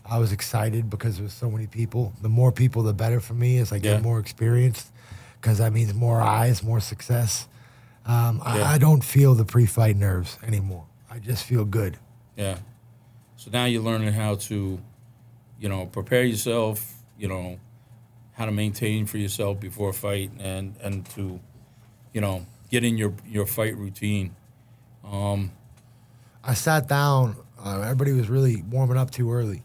Speaker 2: I was excited because there was so many people. The more people, the better for me as I get more experienced, because that means more eyes, more success. I don't feel the pre-fight nerves anymore. I just feel good.
Speaker 1: Yeah. So now you're learning how to, prepare yourself, how to maintain for yourself before a fight and to, get in your fight routine.
Speaker 2: I sat down. Everybody was really warming up too early.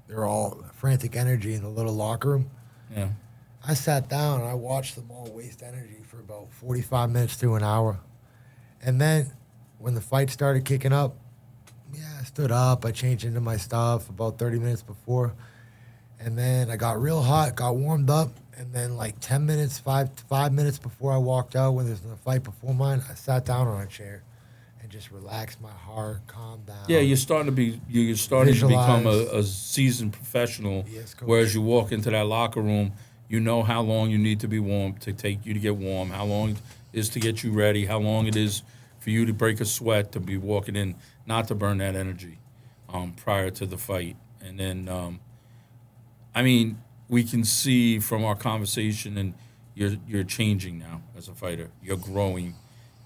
Speaker 2: They were all frantic energy in the little locker room.
Speaker 1: Yeah.
Speaker 2: I sat down and I watched them all waste energy for about 45 minutes to an hour. And then when the fight started kicking up, I stood up. I changed into my stuff about 30 minutes before. And then I got real hot, got warmed up. And then like 10 minutes, 5 minutes before I walked out, when there's a fight before mine, I sat down on a chair and just relaxed my heart, calmed down.
Speaker 1: Yeah, you're starting to become a seasoned professional.
Speaker 2: Yes, Coach.
Speaker 1: Whereas you walk into that locker room, you know how long you need to be warm to take you to get warm, how long it is to get you ready, how long it is for you to break a sweat, to be walking in, not to burn that energy prior to the fight. And then, we can see from our conversation, and you're changing now as a fighter. You're growing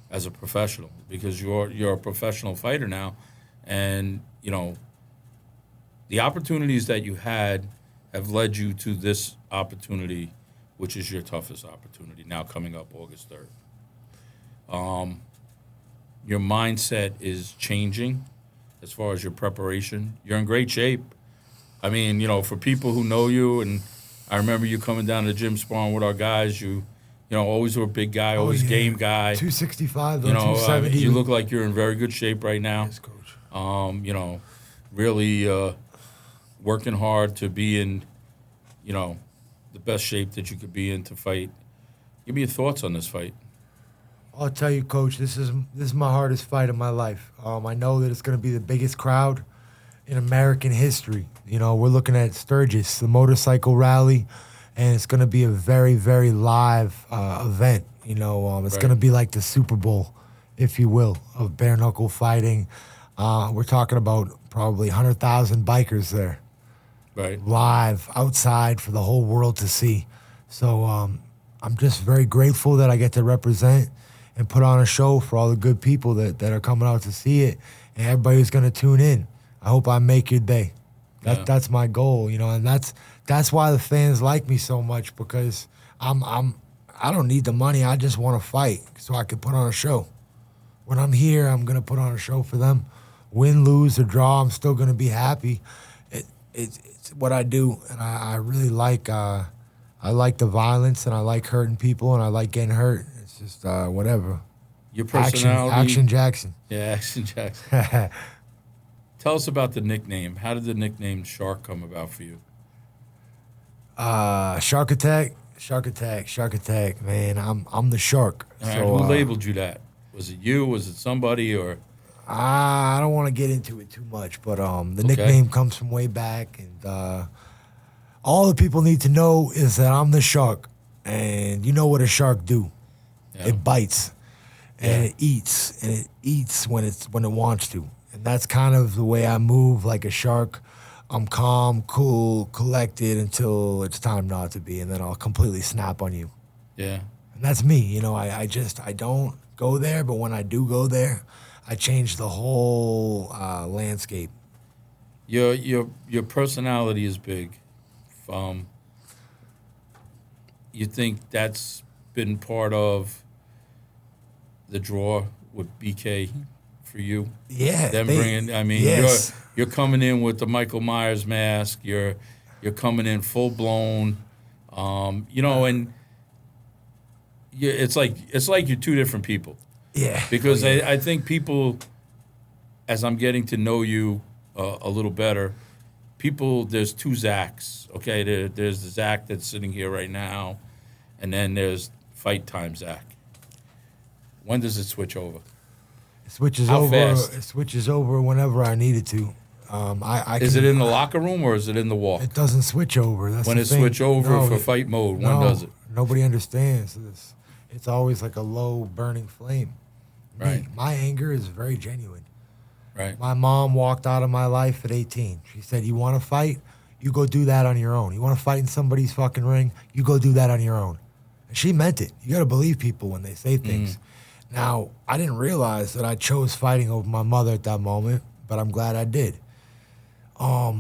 Speaker 1: as a professional because you're a professional fighter now, and the opportunities that you had have led you to this opportunity, which is your toughest opportunity now coming up August 3rd. Your mindset is changing as far as your preparation. You're in great shape. I mean, for people who know you, and I remember you coming down to the gym sparring with our guys, you always a big guy, always game guy.
Speaker 2: 265, though, 270.
Speaker 1: You look like you're in very good shape right now.
Speaker 2: Yes, Coach.
Speaker 1: Really working hard to be in, the best shape that you could be in to fight. Give me your thoughts on this fight.
Speaker 2: I'll tell you, Coach, this is my hardest fight of my life. I know that it's going to be the biggest crowd in American history. We're looking at Sturgis, the motorcycle rally, and it's going to be a very, very live event. It's going to be like the Super Bowl, if you will, of bare-knuckle fighting. We're talking about probably 100,000 bikers there.
Speaker 1: Right.
Speaker 2: Live, outside for the whole world to see. So I'm just very grateful that I get to represent and put on a show for all the good people that are coming out to see it, and everybody who's going to tune in. I hope I make your day. That's my goal, and that's why the fans like me so much, because I don't need the money. I just want to fight so I can put on a show. When I'm here, I'm going to put on a show for them. Win, lose, or draw, I'm still going to be happy. It's what I do, and I really like I like the violence, and I like hurting people, and I like getting hurt. It's just whatever.
Speaker 1: Your personality.
Speaker 2: Action Jackson.
Speaker 1: Yeah, Action Jackson. Tell us about the nickname. How did the nickname Shark come about for you?
Speaker 2: Shark Attack, man. I'm the shark.
Speaker 1: All right, who labeled you that? Was it you? Was it somebody? Or
Speaker 2: I don't want to get into it too much, but the nickname comes from way back, and all the people need to know is that I'm the shark, and you know what a shark do? Yeah. It bites, and it eats when it wants to, and that's kind of the way I move, like a shark. I'm calm, cool, collected until it's time not to be, and then I'll completely snap on you.
Speaker 1: Yeah,
Speaker 2: and that's me. I don't go there, but when I do go there, I change the whole landscape.
Speaker 1: Your personality is big. You think that's been part of the draw with BK for you?
Speaker 2: Yeah.
Speaker 1: You're coming in with the Michael Myers mask. You're coming in full blown. And it's like you're two different people.
Speaker 2: Yeah.
Speaker 1: Because I think people, as I'm getting to know you a little better, there's two Zachs, okay? There's the Zach that's sitting here right now, and then there's Fight Time Zach. When does it switch over?
Speaker 2: It switches
Speaker 1: How
Speaker 2: over.
Speaker 1: fast?
Speaker 2: It switches over whenever I need it to.
Speaker 1: Is it in the locker room or is it in the walk?
Speaker 2: It doesn't switch over. That's
Speaker 1: when
Speaker 2: the
Speaker 1: it
Speaker 2: thing.
Speaker 1: switch over for fight mode, when does it?
Speaker 2: Nobody understands. It's always like a low burning flame.
Speaker 1: Right.
Speaker 2: My anger is very genuine.
Speaker 1: Right.
Speaker 2: My mom walked out of my life at 18. She said, "You want to fight? You go do that on your own. You want to fight in somebody's fucking ring? You go do that on your own." And she meant it. You got to believe people when they say things. Now, I didn't realize that I chose fighting over my mother at that moment, but I'm glad I did. A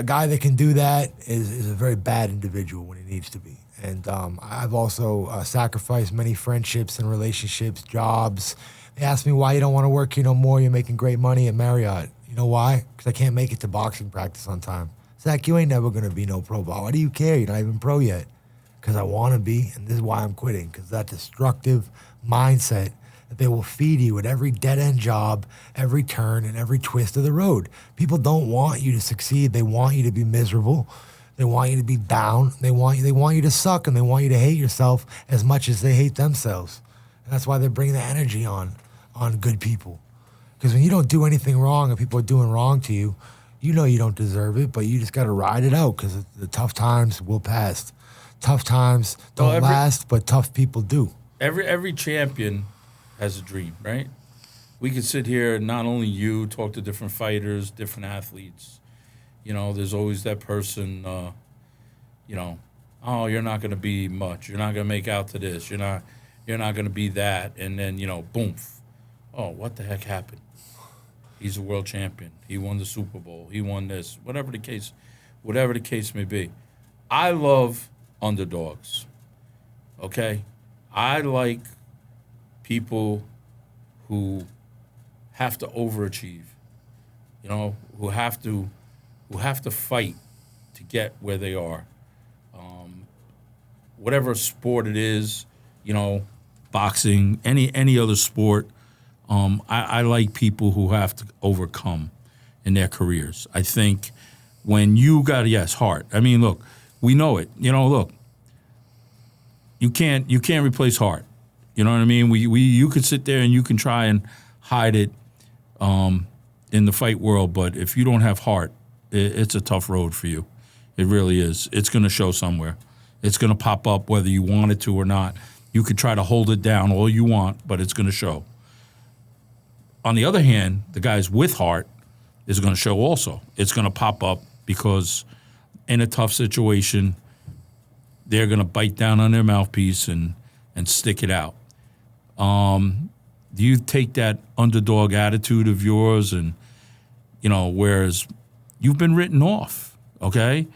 Speaker 2: guy that can do that is a very bad individual when he needs to be. And I've also sacrificed many friendships and relationships, jobs. They ask me why you don't want to work here no more. You're making great money at Marriott. You know why? Because I can't make it to boxing practice on time. Zach, you ain't never going to be no pro. Why do you care? You're not even pro yet. Because I want to be, and this is why I'm quitting. Because that destructive mindset that they will feed you at every dead-end job, every turn, and every twist of the road. People don't want you to succeed. They want you to be miserable. They want you to be down. They want you to suck, and they want you to hate yourself as much as they hate themselves. And that's why they're bringing the energy on good people. Because when you don't do anything wrong and people are doing wrong to you, you know you don't deserve it, but you just got to ride it out because the tough times will pass. Tough times don't last, but tough people do.
Speaker 1: Every champion has a dream, right? We could sit here and not only you talk to different fighters, different athletes. There's always that person, oh, you're not going to be much. You're not going to make out to this. You're not going to be that. And then, boom. Oh, what the heck happened? He's a world champion. He won the Super Bowl. He won this. Whatever the case may be. I love underdogs. Okay? I like people who have to overachieve. Who have to fight to get where they are. whatever sport it is, boxing, any other sport. I like people who have to overcome in their careers. I think when you got heart. I mean, look, we know it. Look, you can't replace heart. You know what I mean? You could sit there and you can try and hide it in the fight world, but if you don't have heart, it's a tough road for you. It really is. It's going to show somewhere. It's going to pop up whether you want it to or not. You could try to hold it down all you want, but it's going to show. On the other hand, the guys with heart is going to show also. It's going to pop up because in a tough situation, they're going to bite down on their mouthpiece and stick it out. Do you take that underdog attitude of yours and, whereas you've been written off, okay?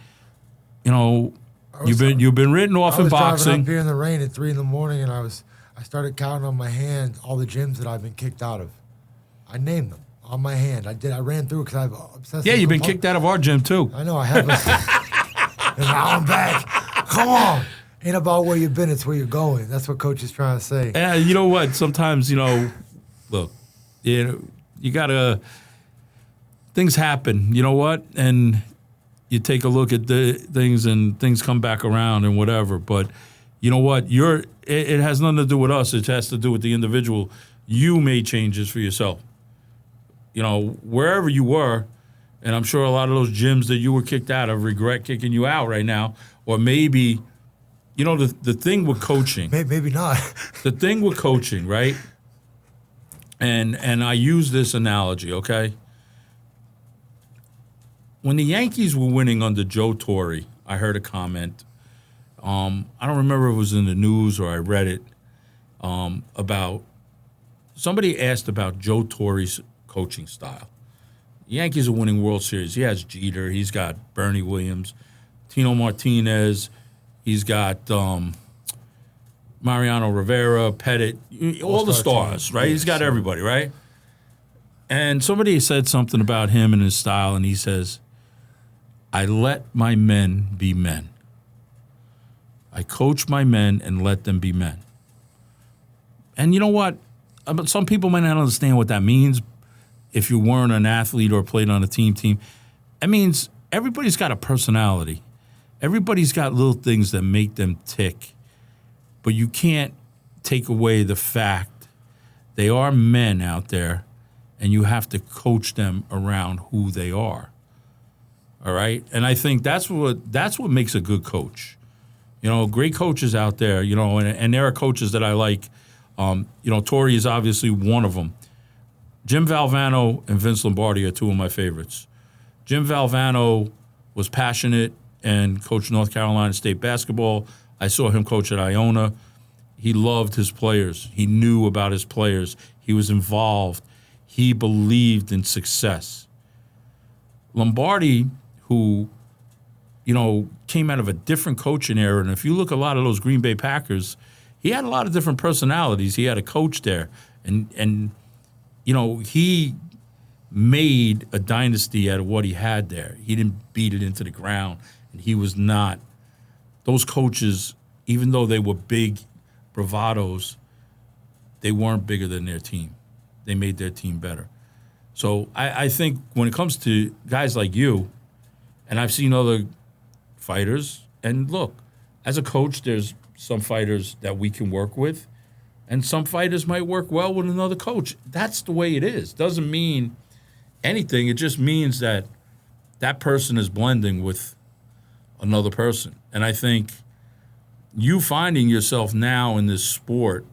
Speaker 1: You've been written off in boxing.
Speaker 2: I was driving up here in the rain at 3 a.m, and I started counting on my hand all the gyms that I've been kicked out of. I named them on my hand. I ran through it because I've obsessed.
Speaker 1: Yeah, you've been kicked out of our gym too.
Speaker 2: I know I have. And now I'm back. Come on. Ain't about where you've been, it's where you're going. That's what coach is trying to say.
Speaker 1: And you know what? Sometimes, look, you gotta, things happen, you know what? And you take a look at the things and things come back around and whatever. But you know what? It has nothing to do with us. It has to do with the individual. You made changes for yourself. Wherever you were, and I'm sure a lot of those gyms that you were kicked out of regret kicking you out right now, or maybe, the thing with coaching.
Speaker 2: Maybe not.
Speaker 1: The thing with coaching, right? And I use this analogy, okay? When the Yankees were winning under Joe Tori, I heard a comment. I don't remember if it was in the news or I read it about somebody asked about Joe Torre's coaching style. The Yankees are winning World Series. He has Jeter. He's got Bernie Williams, Tino Martinez. He's got Mariano Rivera, Pettit, all the stars, right? He's got everybody, right? And somebody said something about him and his style, and he says, I let my men be men. I coach my men and let them be men. And you know what? Some people might not understand what that means if you weren't an athlete or played on a team. That means everybody's got a personality. Everybody's got little things that make them tick. But you can't take away the fact they are men out there, and you have to coach them around who they are. All right? And I think that's what makes a good coach. Great coaches out there, and there are coaches that I like. Tori is obviously one of them. Jim Valvano and Vince Lombardi are two of my favorites. Jim Valvano was passionate and coached North Carolina State basketball. I saw him coach at Iona. He loved his players. He knew about his players. He was involved. He believed in success. Lombardi, who, came out of a different coaching era, and if you look at a lot of those Green Bay Packers, he had a lot of different personalities. He had a coach there, and he made a dynasty out of what he had there. He didn't beat it into the ground, and he was not. Those coaches, even though they were big bravados, they weren't bigger than their team. They made their team better. So I think when it comes to guys like you, and I've seen other fighters, and look, as a coach, there's some fighters that we can work with, and some fighters might work well with another coach. That's the way it is. Doesn't mean anything. It just means that that person is blending with another person. And I think you finding yourself now in this sport,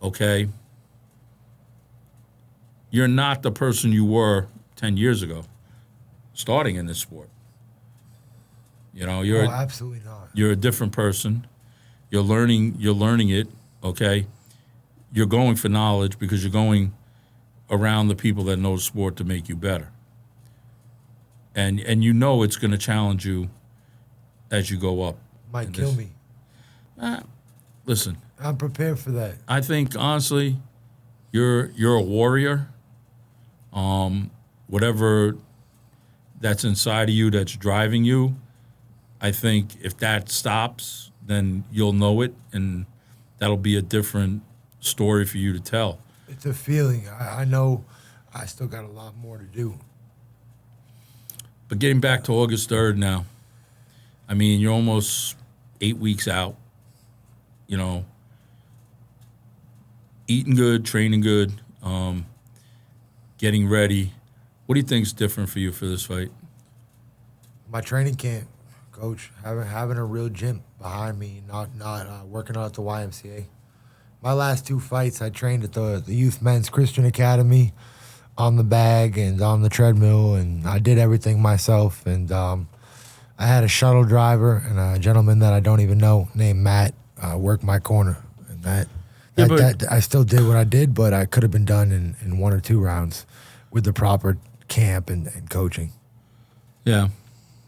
Speaker 1: okay, you're not the person you were 10 years ago starting in this sport. You're
Speaker 2: absolutely not.
Speaker 1: You're a different person. You're learning it, okay? You're going for knowledge because you're going around the people that know the sport to make you better. And it's going to challenge you as you go up.
Speaker 2: Might kill me.
Speaker 1: Listen.
Speaker 2: I'm prepared for that.
Speaker 1: I think, honestly, you're a warrior. Whatever that's inside of you that's driving you, I think if that stops, then you'll know it, and that'll be a different story for you to tell.
Speaker 2: It's a feeling. I know I still got a lot more to do.
Speaker 1: But getting back to August 3rd now, I mean, you're almost 8 weeks out, you know, eating good, training good, getting ready. What do you think's different for you for this fight?
Speaker 2: My training camp, coach, having a real gym behind me, not working out at the YMCA. My last 2 fights, I trained at the Youth Men's Christian Academy on the bag and on the treadmill, and I did everything myself. And I had a shuttle driver and a gentleman that I don't even know named Matt work my corner. And that I still did what I did, but I could have been done in 1 or 2 rounds with the proper camp and coaching.
Speaker 1: Yeah.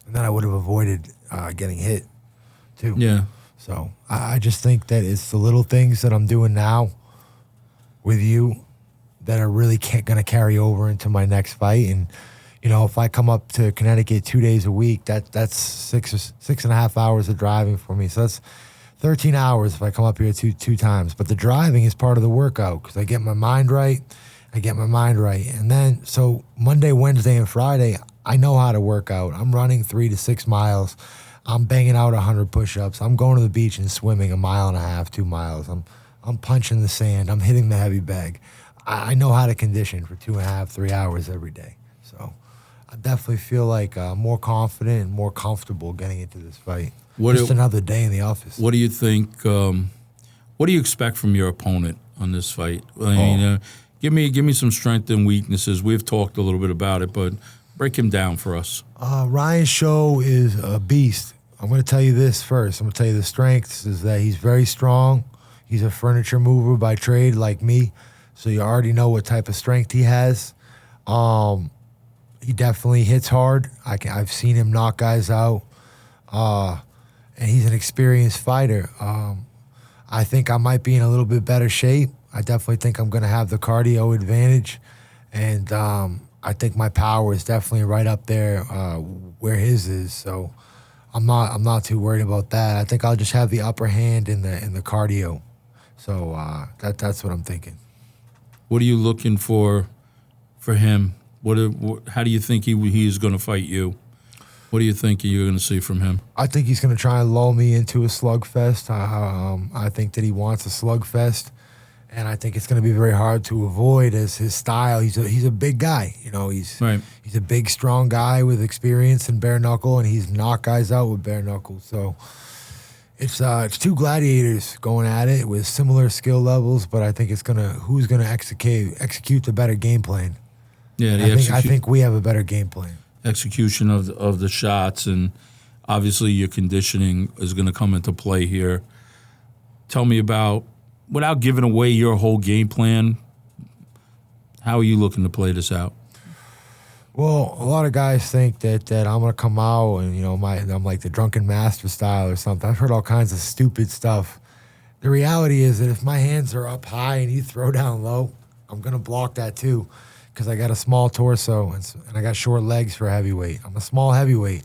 Speaker 2: And then I would have avoided getting hit, too.
Speaker 1: Yeah.
Speaker 2: So I just think that it's the little things that I'm doing now with you that are really going to carry over into my next fight. And, you know, if I come up to Connecticut 2 days a week, that's 6.5 hours of driving for me. So that's 13 hours if I come up here two times. But the driving is part of the workout because I get my mind right. And then, so Monday, Wednesday, and Friday, I know how to work out. I'm running 3 to 6 miles. I'm banging out 100 push-ups. I'm going to the beach and swimming 1.5 miles, 2 miles. I'm punching the sand. I'm hitting the heavy bag. I know how to condition for 2.5, 3 hours every day. So I definitely feel like more confident and more comfortable getting into this fight. Just another day in the office.
Speaker 1: What do you think? What do you expect from your opponent on this fight? I mean, give me some strengths and weaknesses. We've talked a little bit about it, but break him down for us.
Speaker 2: Ryan Show is a beast. I'm going to tell you this first. I'm going to tell you the strengths is that he's very strong. He's a furniture mover by trade like me, so you already know what type of strength he has. He definitely hits hard. I've seen him knock guys out, and he's an experienced fighter. I think I might be in a little bit better shape. I definitely think I'm going to have the cardio advantage, and I think my power is definitely right up there where his is. So I'm not too worried about that. I think I'll just have the upper hand in the cardio. So that's what I'm thinking.
Speaker 1: What are you looking for him? How do you think he's going to fight you? What do you think you're going to see from him?
Speaker 2: I think he's going to try and lull me into a slugfest. I think that he wants a slugfest. And I think it's going to be very hard to avoid as his style. He's a big guy, you know. He's a big, strong guy with experience in bare-knuckle, and he's knocked guys out with bare-knuckle. So it's 2 gladiators going at it with similar skill levels, but I think it's who's gonna execute the better game plan.
Speaker 1: Yeah,
Speaker 2: I think we have a better game plan.
Speaker 1: Execution of the shots, and obviously your conditioning is going to come into play here. Tell me about, without giving away your whole game plan, how are you looking to play this out?
Speaker 2: Well, a lot of guys think that I'm going to come out and, you know, I'm like the drunken master style or something. I've heard all kinds of stupid stuff. The reality is that if my hands are up high and you throw down low, I'm going to block that too because I got a small torso and I got short legs for heavyweight. I'm a small heavyweight.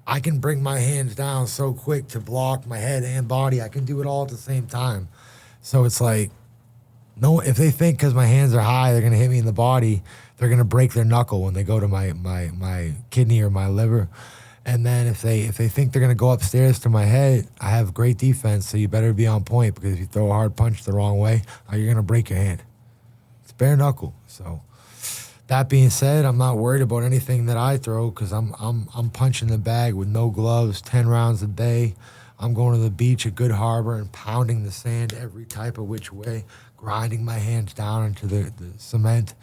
Speaker 2: I can bring my hands down so quick to block my head and body. I can do it all at the same time. So it's like, no, if they think because my hands are high, they're going to hit me in the body, they're going to break their knuckle when they go to my kidney or my liver. And then if they think they're going to go upstairs to my head, I have great defense, so you better be on point because if you throw a hard punch the wrong way, you're going to break your hand. It's bare knuckle. So that being said, I'm not worried about anything that I throw because I'm punching the bag with no gloves, 10 rounds a day. I'm going to the beach at Good Harbor and pounding the sand every type of which way, grinding my hands down into the cement.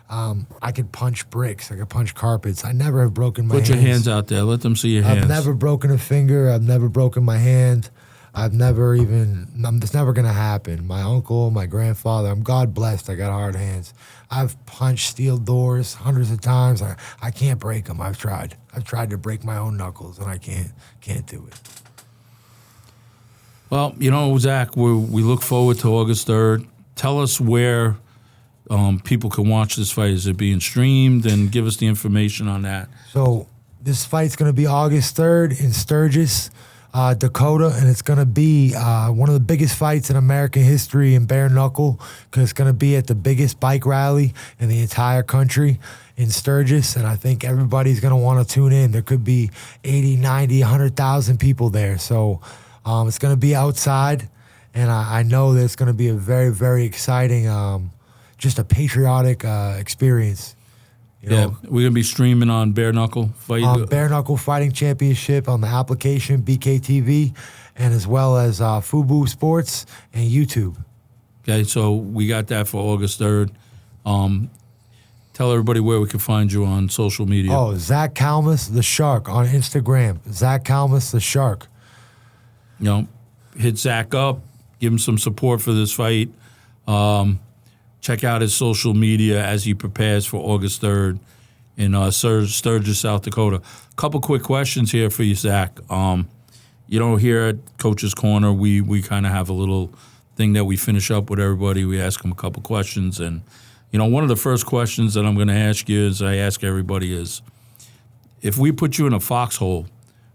Speaker 2: I could punch bricks. I could punch carpets. I never have broken my hands.
Speaker 1: Put your hands out there. Let them see your hands.
Speaker 2: I've never broken a finger. I've never broken my hand. I'm it's never going to happen. My uncle, my grandfather, I'm God blessed. I got hard hands. I've punched steel doors hundreds of times. I can't break them. I've tried. I've tried to break my own knuckles, and I can't do it.
Speaker 1: Well, you know, Zach, we look forward to August 3rd. Tell us where people can watch this fight. Is it being streamed? And give us the information on that.
Speaker 2: So This fight's going to be August 3rd in Sturgis, Dakota, and it's going to be one of the biggest fights in American history in Bare-Knuckle, because it's going to be at the biggest bike rally in the entire country in Sturgis, and I think everybody's going to want to tune in. There could be 80, 90, 100,000 people there, so it's going to be outside, and I know that it's going to be a very, very exciting, just a patriotic experience. You know,
Speaker 1: we're gonna be streaming on Bare-Knuckle Fight.
Speaker 2: Bare-Knuckle Fighting Championship on the application BKTV, and as well as Fubu Sports and YouTube.
Speaker 1: Okay, so we got that for August 3rd. Tell everybody where we can find you on social media.
Speaker 2: Oh, Zach Calmus the Shark on Instagram. Zach Calmus the Shark.
Speaker 1: You know, hit Zach up, give him some support for this fight. Check out his social media as he prepares for August 3rd in Sturgis, South Dakota. A couple quick questions here for you, Zach. You know, here at Coach's Corner, we kind of have a little thing that we finish up with everybody. We ask them a couple questions. And, you know, one of the first questions that I'm going to ask you, as I ask everybody, is if we put you in a foxhole,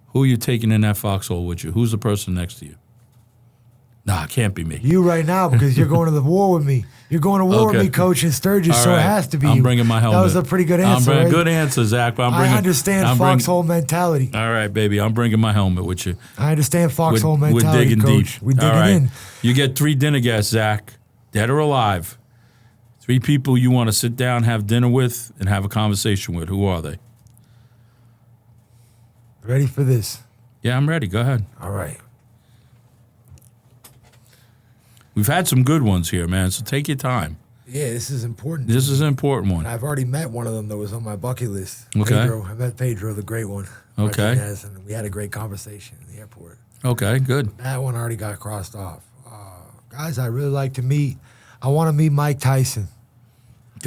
Speaker 1: who are you taking in that foxhole with you? Who's the person next to you? Nah, it can't be me.
Speaker 2: You right now, because you're going to the war with me. You're going to war with me, Coach, in Sturgis, so it has to be
Speaker 1: I'm
Speaker 2: you.
Speaker 1: bringing my helmet.
Speaker 2: That was a pretty good answer, right?
Speaker 1: Good answer, Zach. But
Speaker 2: I understand foxhole mentality.
Speaker 1: All right, baby. I'm bringing my helmet with you.
Speaker 2: I understand foxhole mentality,
Speaker 1: we're digging
Speaker 2: Coach.
Speaker 1: deep.
Speaker 2: We're digging in.
Speaker 1: You get 3 dinner guests, Zach, dead or alive. 3 people you want to sit down, have dinner with, and have a conversation with. Who are they?
Speaker 2: Ready for this?
Speaker 1: Yeah, I'm ready. Go ahead.
Speaker 2: All right.
Speaker 1: We've had some good ones here, man, so take your time.
Speaker 2: Yeah, this is important.
Speaker 1: This is an important one.
Speaker 2: And I've already met one of them that was on my bucket list.
Speaker 1: Okay.
Speaker 2: Pedro. I met Pedro, the great one.
Speaker 1: Okay.
Speaker 2: Martinez, and we had a great conversation in the airport.
Speaker 1: Okay, good.
Speaker 2: That one already got crossed off. Guys, I really like to meet. I want to meet Mike Tyson.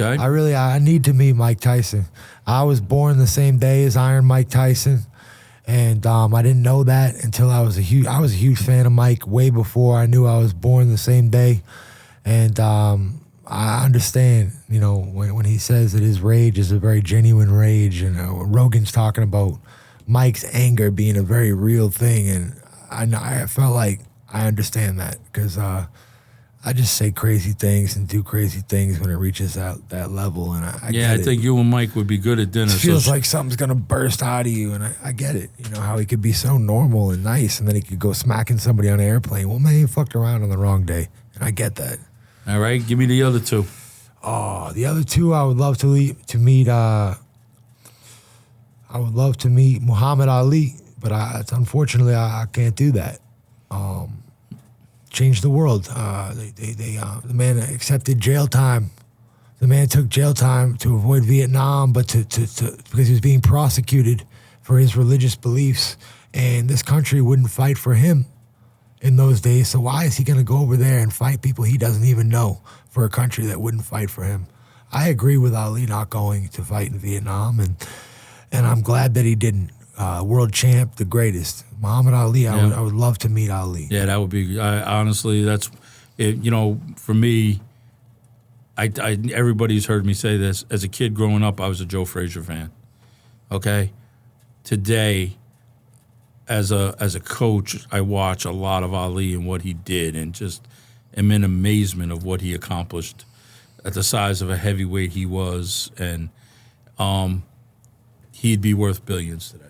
Speaker 1: Okay.
Speaker 2: I need to meet Mike Tyson. I was born the same day as Iron Mike Tyson. And I didn't know that until I was a huge fan of Mike way before I knew I was born the same day. And I understand, you know, when he says that his rage is a very genuine rage, and Rogan's talking about Mike's anger being a very real thing, and I felt like I understand that, because I just say crazy things and do crazy things when it reaches that level, and I get it.
Speaker 1: I think you and Mike would be good at dinner.
Speaker 2: It feels like something's gonna burst out of you, and I get it. You know how he could be so normal and nice, and then he could go smacking somebody on an airplane. Well, man, he fucked around on the wrong day, and I get that.
Speaker 1: All right, give me the other 2.
Speaker 2: Oh, the other 2 I would love to meet. I would love to meet Muhammad Ali, but unfortunately I can't do that. Changed the world. The man accepted jail time. The man took jail time to avoid Vietnam, but to because he was being prosecuted for his religious beliefs, and this country wouldn't fight for him in those days. So why is he going to go over there and fight people he doesn't even know for a country that wouldn't fight for him? I agree with Ali not going to fight in Vietnam, and I'm glad that he didn't. World champ, the greatest. Muhammad Ali, I would love to meet Ali.
Speaker 1: Yeah, that would be, honestly, that's, it, you know, for me, everybody's heard me say this. As a kid growing up, I was a Joe Frazier fan. Okay? Today, as a coach, I watch a lot of Ali and what he did, and just am in amazement of what he accomplished at the size of a heavyweight he was, and he'd be worth billions today.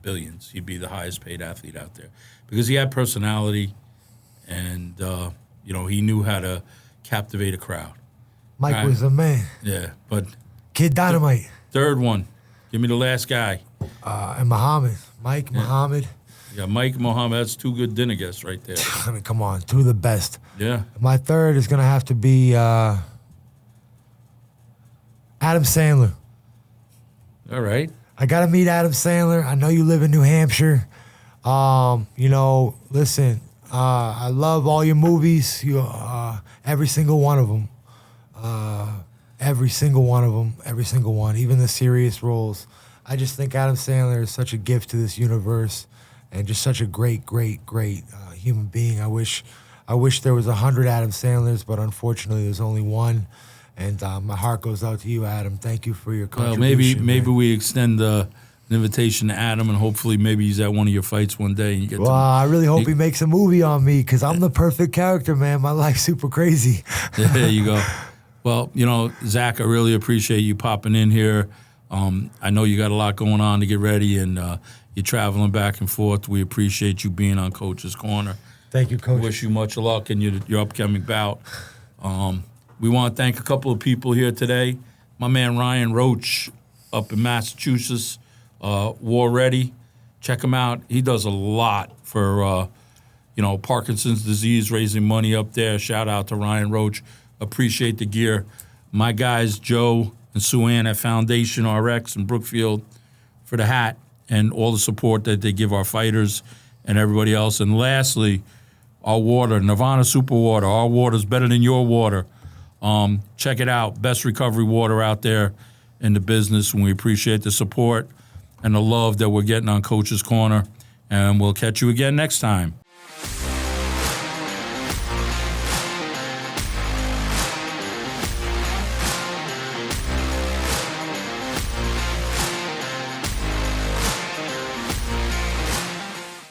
Speaker 1: Billions. He'd be the highest paid athlete out there because he had personality, and you know, he knew how to captivate a crowd.
Speaker 2: Mike was a man.
Speaker 1: Yeah, but
Speaker 2: Kid Dynamite.
Speaker 1: Third one. Give me the last guy.
Speaker 2: And Muhammad. Mike, Muhammad.
Speaker 1: Yeah, Mike, Muhammad. That's 2 good dinner guests right there.
Speaker 2: I mean, come on, 2 of the best.
Speaker 1: Yeah.
Speaker 2: My third is gonna have to be Adam Sandler.
Speaker 1: All right.
Speaker 2: I got to meet Adam Sandler. I know you live in New Hampshire. You know, listen, I love all your movies. Every single one of them. Every single one of them. Every single one. Even the serious roles. I just think Adam Sandler is such a gift to this universe, and just such a great, great, great human being. I wish there was 100 Adam Sandlers, but unfortunately there's only one. And my heart goes out to you, Adam. Thank you for your contribution.
Speaker 1: Well, maybe we extend the an invitation to Adam, and hopefully maybe he's at one of your fights one day. And you get
Speaker 2: well, I really hope he makes a movie on me because I'm the perfect character, man. My life's super crazy.
Speaker 1: There you go. Well, Zach, I really appreciate you popping in here. I know you got a lot going on to get ready, and you're traveling back and forth. We appreciate you being on Coach's Corner.
Speaker 2: Thank you, Coach.
Speaker 1: Wish you much luck in your upcoming bout. We want to thank a couple of people here today. My man Ryan Roach up in Massachusetts, War Ready. Check him out. He does a lot for Parkinson's disease, raising money up there. Shout out to Ryan Roach. Appreciate the gear. My guys Joe and Sue Ann at Foundation RX in Brookfield for the hat and all the support that they give our fighters and everybody else. And lastly, our water, Nirvana Super Water. Our water's better than your water. Check it out. Best recovery water out there in the business. And we appreciate the support and the love that we're getting on Coach's Corner. And we'll catch you again next time.